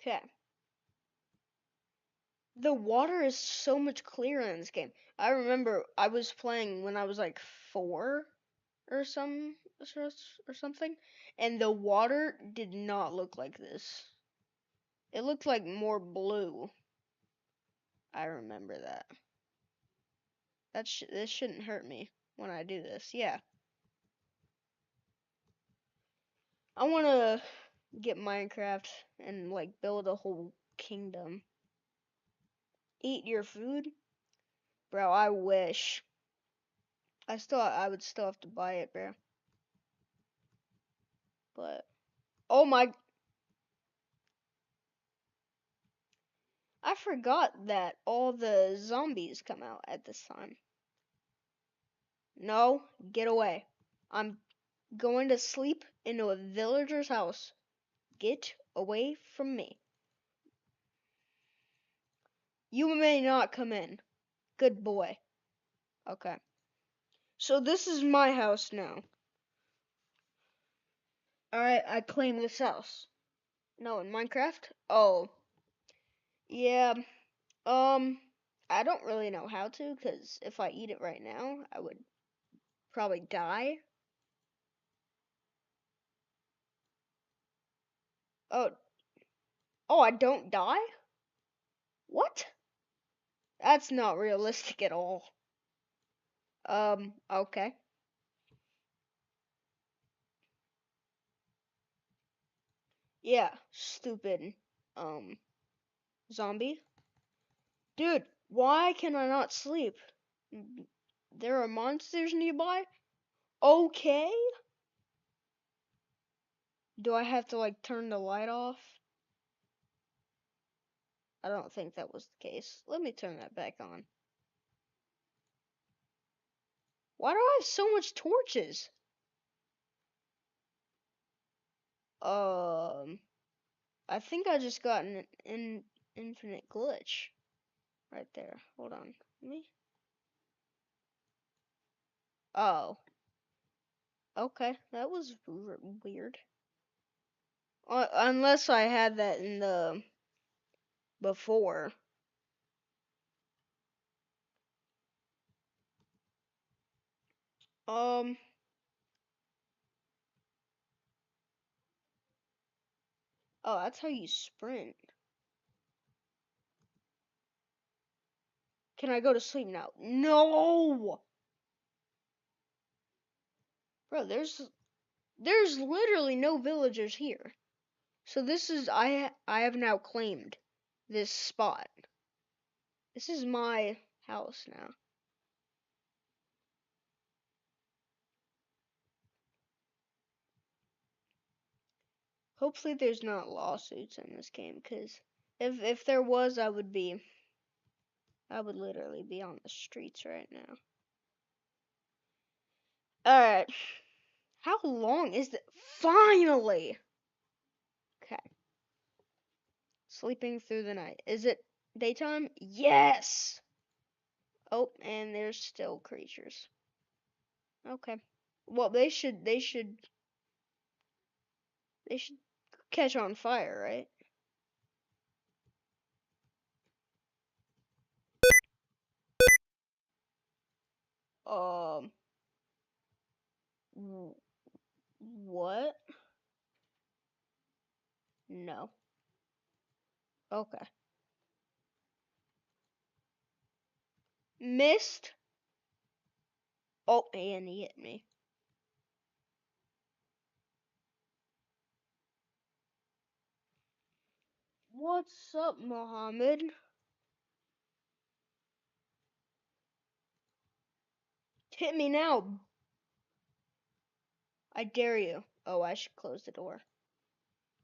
Okay. The water is so much clearer in this game. I remember I was playing when I was like 4 or something, and the water did not look like this. It looked like more blue. I remember that. This shouldn't hurt me when I do this. Yeah. I want to get Minecraft and like build a whole kingdom. Eat your food? Bro, I wish. I would still have to buy it, bro. But oh my, I forgot that all the zombies come out at this time. No, get away. I'm going to sleep in a villager's house. Get away from me. You may not come in. Good boy. Okay. So this is my house now. Alright, I claim this house. No, in Minecraft? Oh. Yeah. I don't really know how to, because if I eat it right now, I would probably die. Oh. Oh, I don't die? What? That's not realistic at all. Okay. Yeah, stupid, zombie. Dude, why can I not sleep? There are monsters nearby? Okay. Do I have to, like, turn the light off? I don't think that was the case. Let me turn that back on. Why do I have so much torches? I think I just got an infinite glitch right there. Hold on. Me? Oh. Okay, that was weird. Unless I had that in the before. Oh, that's how you sprint. Can I go to sleep now? No! Bro, there's literally no villagers here. So this is, I have now claimed this spot. This is my house now. Hopefully there's not lawsuits in this game, because if there was, I would literally be on the streets right now. Alright. How long is it? Finally! Okay. Sleeping through the night. Is it daytime? Yes! Oh, and there's still creatures. Okay. Well, they should catch on fire, right? What? No. Okay. Missed. Oh, and he hit me. What's up, Mohammed? Hit me now. I dare you. Oh, I should close the door.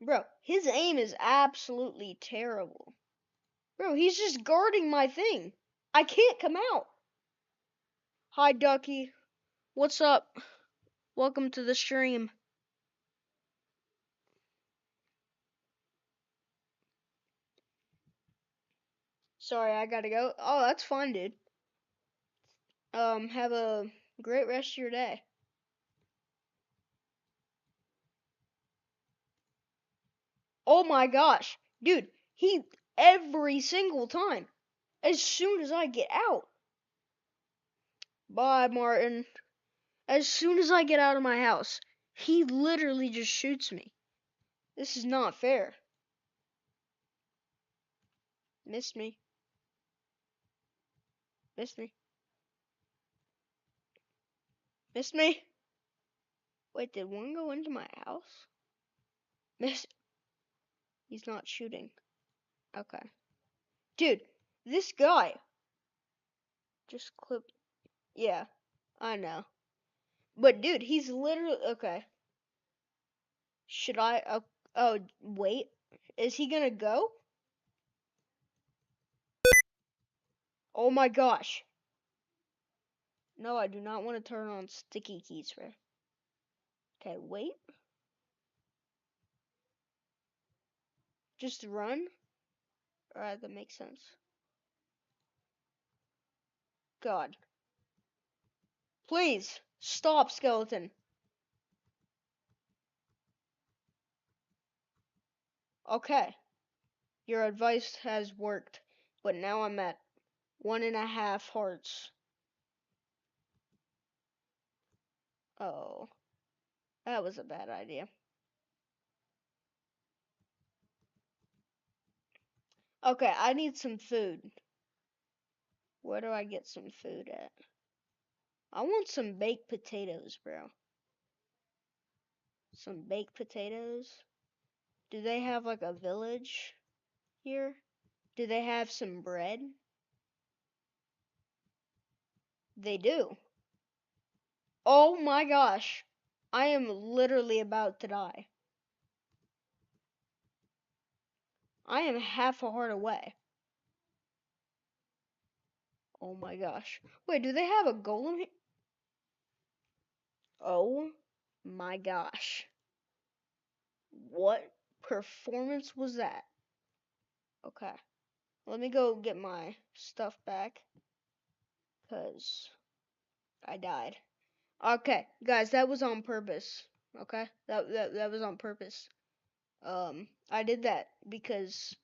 Bro, his aim is absolutely terrible. Bro, he's just guarding my thing. I can't come out. Hi, Ducky. What's up? Welcome to the stream. Sorry, I gotta go. Oh, that's fun, dude. Have a great rest of your day. Oh my gosh. Dude, every single time. As soon as I get out. Bye, Martin. As soon as I get out of my house, he literally just shoots me. This is not fair. Missed me. Missed me. Missed me. Wait, did one go into my house? Missed. He's not shooting. Okay. Dude, this guy. Just clip. Yeah, I know. But dude, he's literally. Okay. Should I. Oh, wait. Is he gonna go? Oh my gosh. No, I do not want to turn on sticky keys for. Okay, wait. Just run? Alright, that makes sense. God. Please, stop, skeleton. Okay. Your advice has worked, but now I'm at 1.5 hearts. Oh. That was a bad idea. Okay, I need some food. Where do I get some food at? I want some baked potatoes, bro. Some baked potatoes. Do they have like a village here? Do they have some bread? They do. Oh my gosh. I am literally about to die. I am half a heart away. Oh my gosh. Wait, do they have a golem here? Oh my gosh. What performance was that? Okay. Let me go get my stuff back. Because I died. Okay, guys, that was on purpose. Okay? That was on purpose. I did that because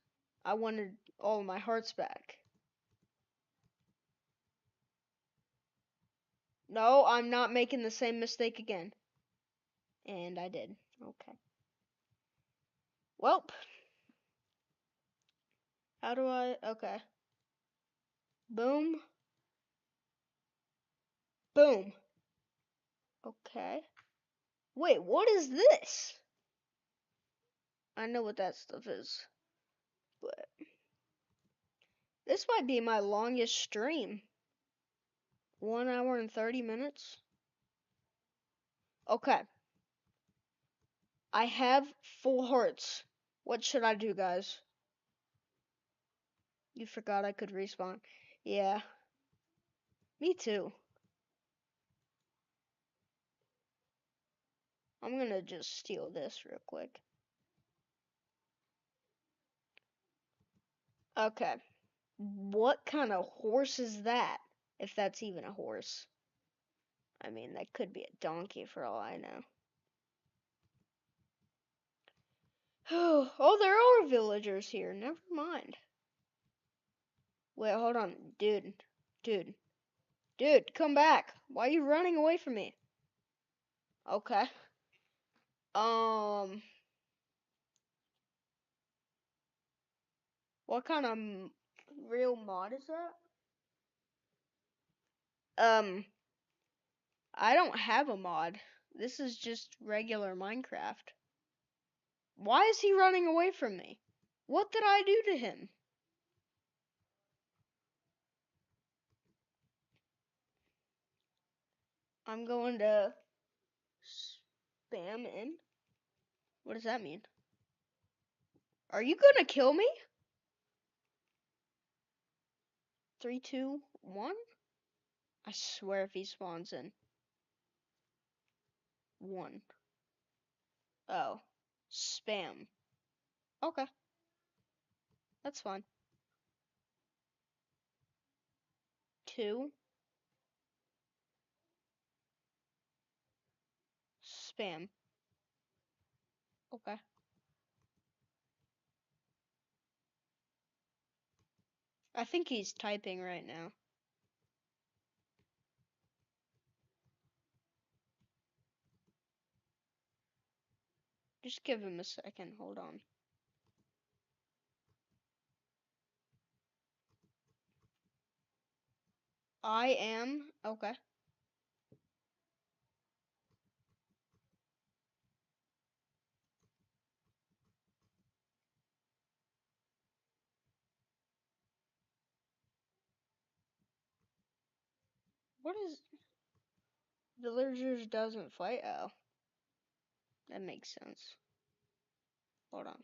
I wanted all of my hearts back. No, I'm not making the same mistake again. And I did. Okay. Welp. How do I... Okay. Boom. Boom. Okay. Wait, what is this? I know what that stuff is. But this might be my longest stream. 1 hour and 30 minutes. Okay. I have full hearts. What should I do, guys? You forgot I could respawn. Yeah. Me too. I'm gonna just steal this real quick. Okay. What kind of horse is that? If that's even a horse. I mean, that could be a donkey for all I know. Oh, there are villagers here. Never mind. Wait, hold on. Dude. Dude, come back. Why are you running away from me? Okay. What kind of real mod is that? I don't have a mod. This is just regular Minecraft. Why is he running away from me? What did I do to him? I'm going to spam in. What does that mean? Are you gonna kill me? 3, 2, 1? I swear if he spawns in. 1. Oh. Spam. Okay. That's fine. 2. Spam. Okay. I think he's typing right now. Just give him a second. Hold on. I am. Okay. What is. Villagers doesn't fight? Oh. That makes sense. Hold on.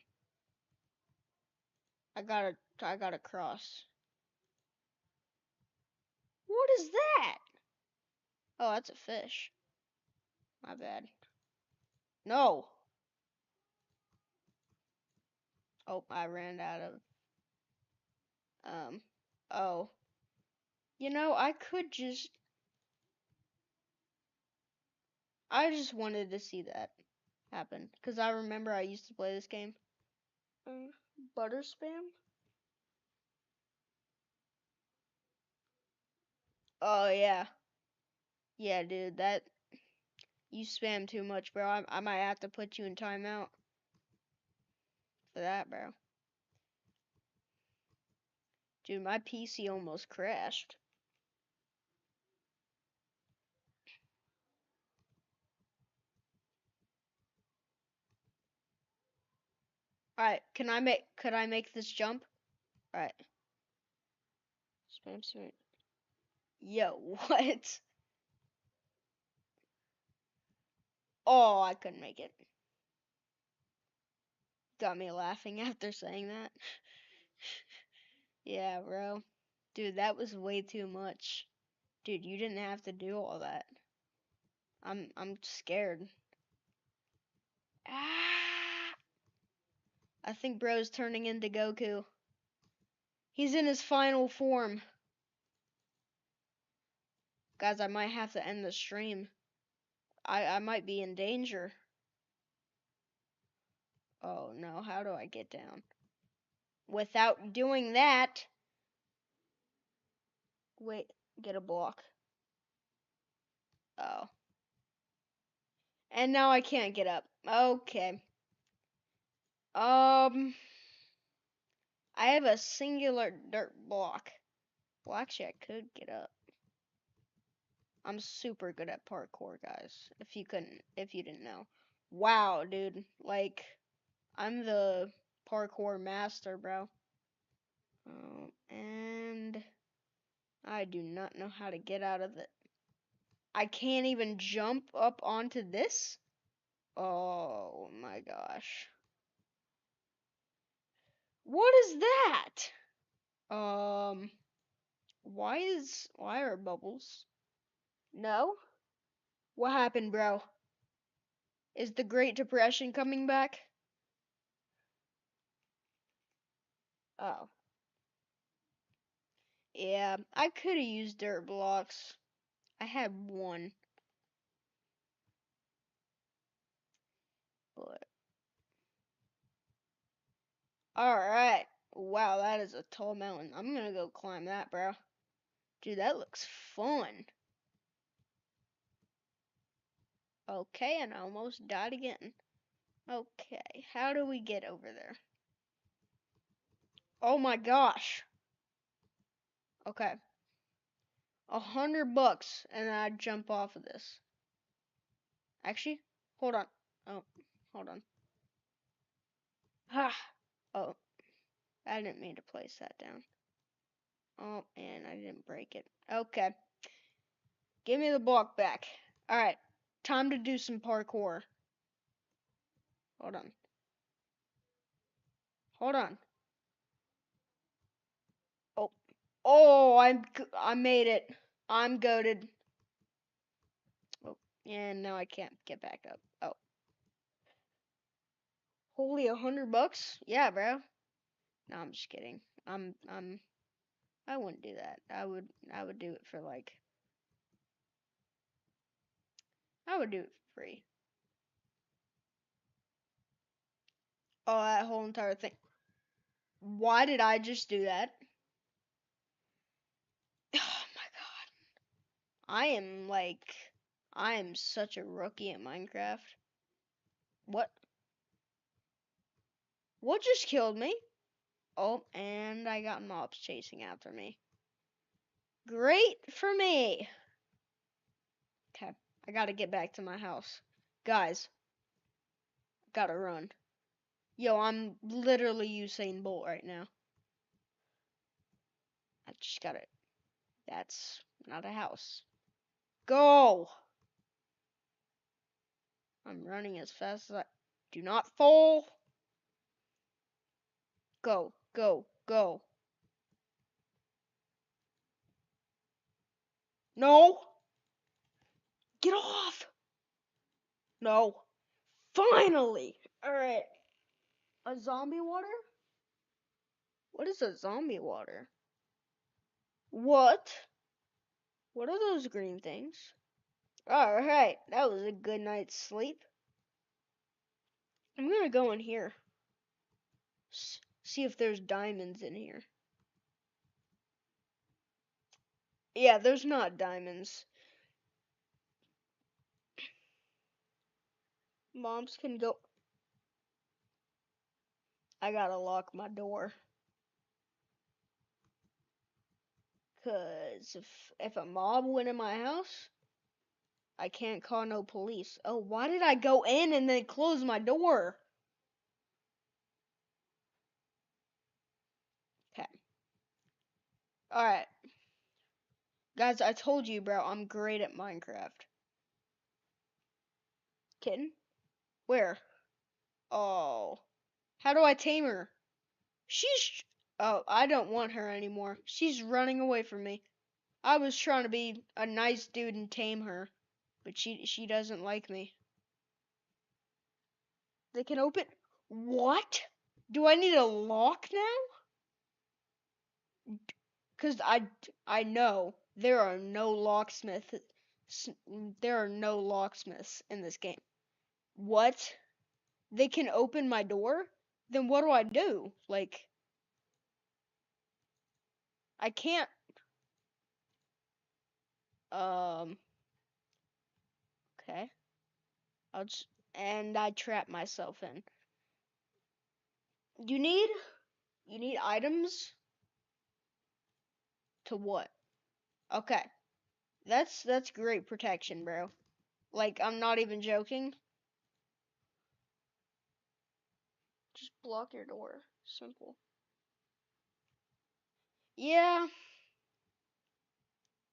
I gotta cross. What is that? Oh, that's a fish. My bad. No. Oh, I ran out of. Oh. You know, I just wanted to see that happen. Because I remember I used to play this game. Butter spam? Oh, yeah. Yeah, dude, you spam too much, bro. I might have to put you in timeout for that, bro. Dude, my PC almost crashed. Alright, could I make this jump? Alright. Spam. Yo, what? Oh, I couldn't make it. Got me laughing after saying that. Yeah, bro. Dude, that was way too much. Dude, you didn't have to do all that. I'm scared. Ah! I think bro's turning into Goku. He's in his final form. Guys, I might have to end the stream. I might be in danger. Oh no, how do I get down? Without doing that. Wait, get a block. Oh. And now I can't get up. Okay. I have a singular dirt block. Well, actually, I could get up. I'm super good at parkour, guys. If you didn't know. Wow, dude. Like, I'm the parkour master, bro. And I do not know how to get out of it. I can't even jump up onto this? Oh my gosh. What is that? Why are bubbles? No? What happened, bro? Is the Great Depression coming back? Oh. Yeah, I could have used dirt blocks. I had one. But alright. Wow, that is a tall mountain. I'm gonna go climb that, bro. Dude, that looks fun. Okay, and I almost died again. Okay, how do we get over there? Oh my gosh. Okay. $100 and then I jump off of this. Actually, hold on. Oh, hold on. Ha! Oh, I didn't mean to place that down. Oh, and I didn't break it. Okay. Give me the block back. Alright, time to do some parkour. Hold on. Hold on. Oh, oh, I made it. I'm goated. Oh, and now I can't get back up. Oh. Holy, $100? Yeah, bro. No, I'm just kidding. I wouldn't do that. I would do it for like, I would do it for free. Oh, that whole entire thing. Why did I just do that? Oh my god. I am such a rookie at Minecraft. What? What just killed me? Oh, and I got mobs chasing after me. Great for me. Okay, I gotta get back to my house. Guys, gotta run. Yo, I'm literally Usain Bolt right now. I just gotta. That's not a house. Go! I'm running as fast as I. Do not fall! Go, go, go. No! Get off! No. Finally! Alright. A zombie water? What is a zombie water? What? What are those green things? Alright, that was a good night's sleep. I'm gonna go in here. See if there's diamonds in here. Yeah, there's not diamonds. Moms can go. I gotta lock my door. Cause if a mob went in my house, I can't call no police. Oh, why did I go in and then close my door? Okay. Alright. Guys, I told you, bro, I'm great at Minecraft. Kitten? Where? Oh. How do I tame her? Oh, I don't want her anymore. She's running away from me. I was trying to be a nice dude and tame her, but she doesn't like me. They can open. What? Do I need a lock now? Cause I know there are no locksmiths in this game. What? They can open my door? Then what do I do? Like, I can't. Okay. And I trap myself in. You need items To what? Okay. That's great protection, bro. Like, I'm not even joking. Just block your door. Simple. Yeah.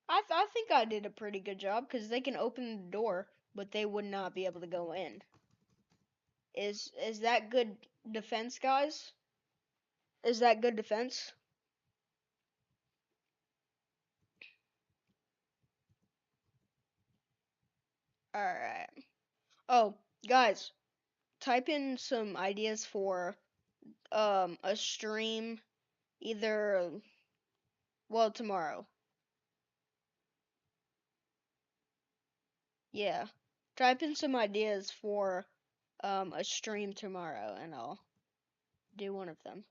I think I did a pretty good job because they can open the door, but they would not be able to go in. Is that good defense, guys? Is that good defense? Alright. Oh, guys, type in some ideas for a stream either tomorrow. Yeah. Type in some ideas for a stream tomorrow and I'll do one of them.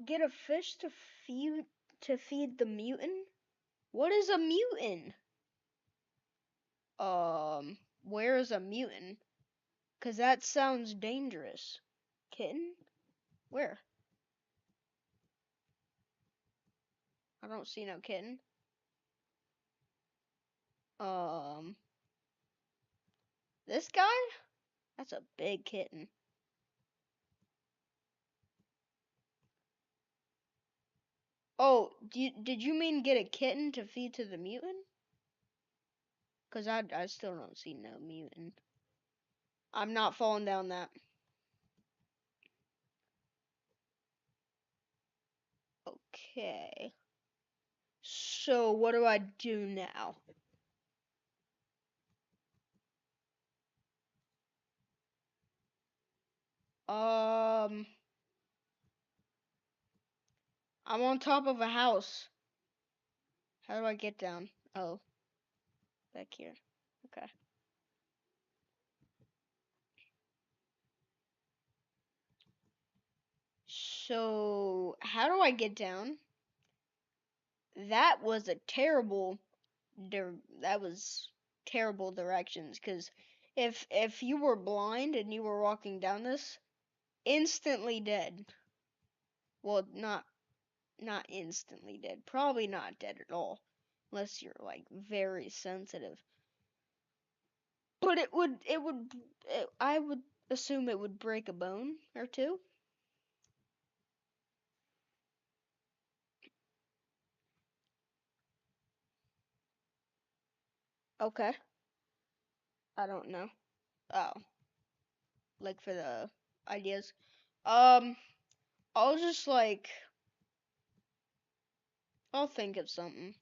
Get a fish to feed the mutant? What is a mutant? Where is a mutant? 'Cause that sounds dangerous. Kitten? Where? I don't see no kitten. This guy? That's a big kitten. Oh, did you mean get a kitten to feed to the mutant? 'Cause I still don't see no mutant. I'm not falling down that. Okay. So what do I do now? I'm on top of a house. How do I get down? Oh, back here. Okay. So, how do I get down? That was a terrible that was terrible directions cuz if you were blind and you were walking down this, instantly dead. Well, not instantly dead. Probably not dead at all unless you're like very sensitive. But I would assume it would break a bone or two. Okay. I don't know. Oh, like for the ideas. I'll just like I'll think of something.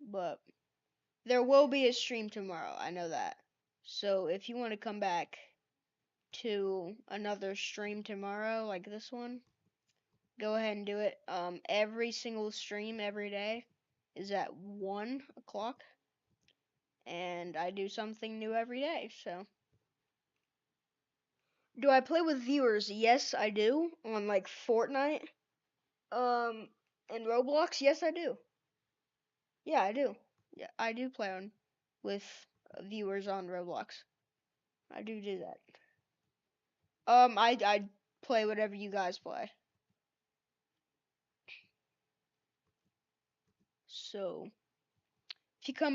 But there will be a stream tomorrow. I know that. So if you want to come back to another stream tomorrow like this one, go ahead and do it. Every single stream every day is at 1 o'clock. And I do something new every day, so. Do I play with viewers? Yes, I do. On like Fortnite. And Roblox? Yes, I do. Yeah, I do. Yeah, I do play on with viewers on Roblox. I do that. I play whatever you guys play. So, if you come back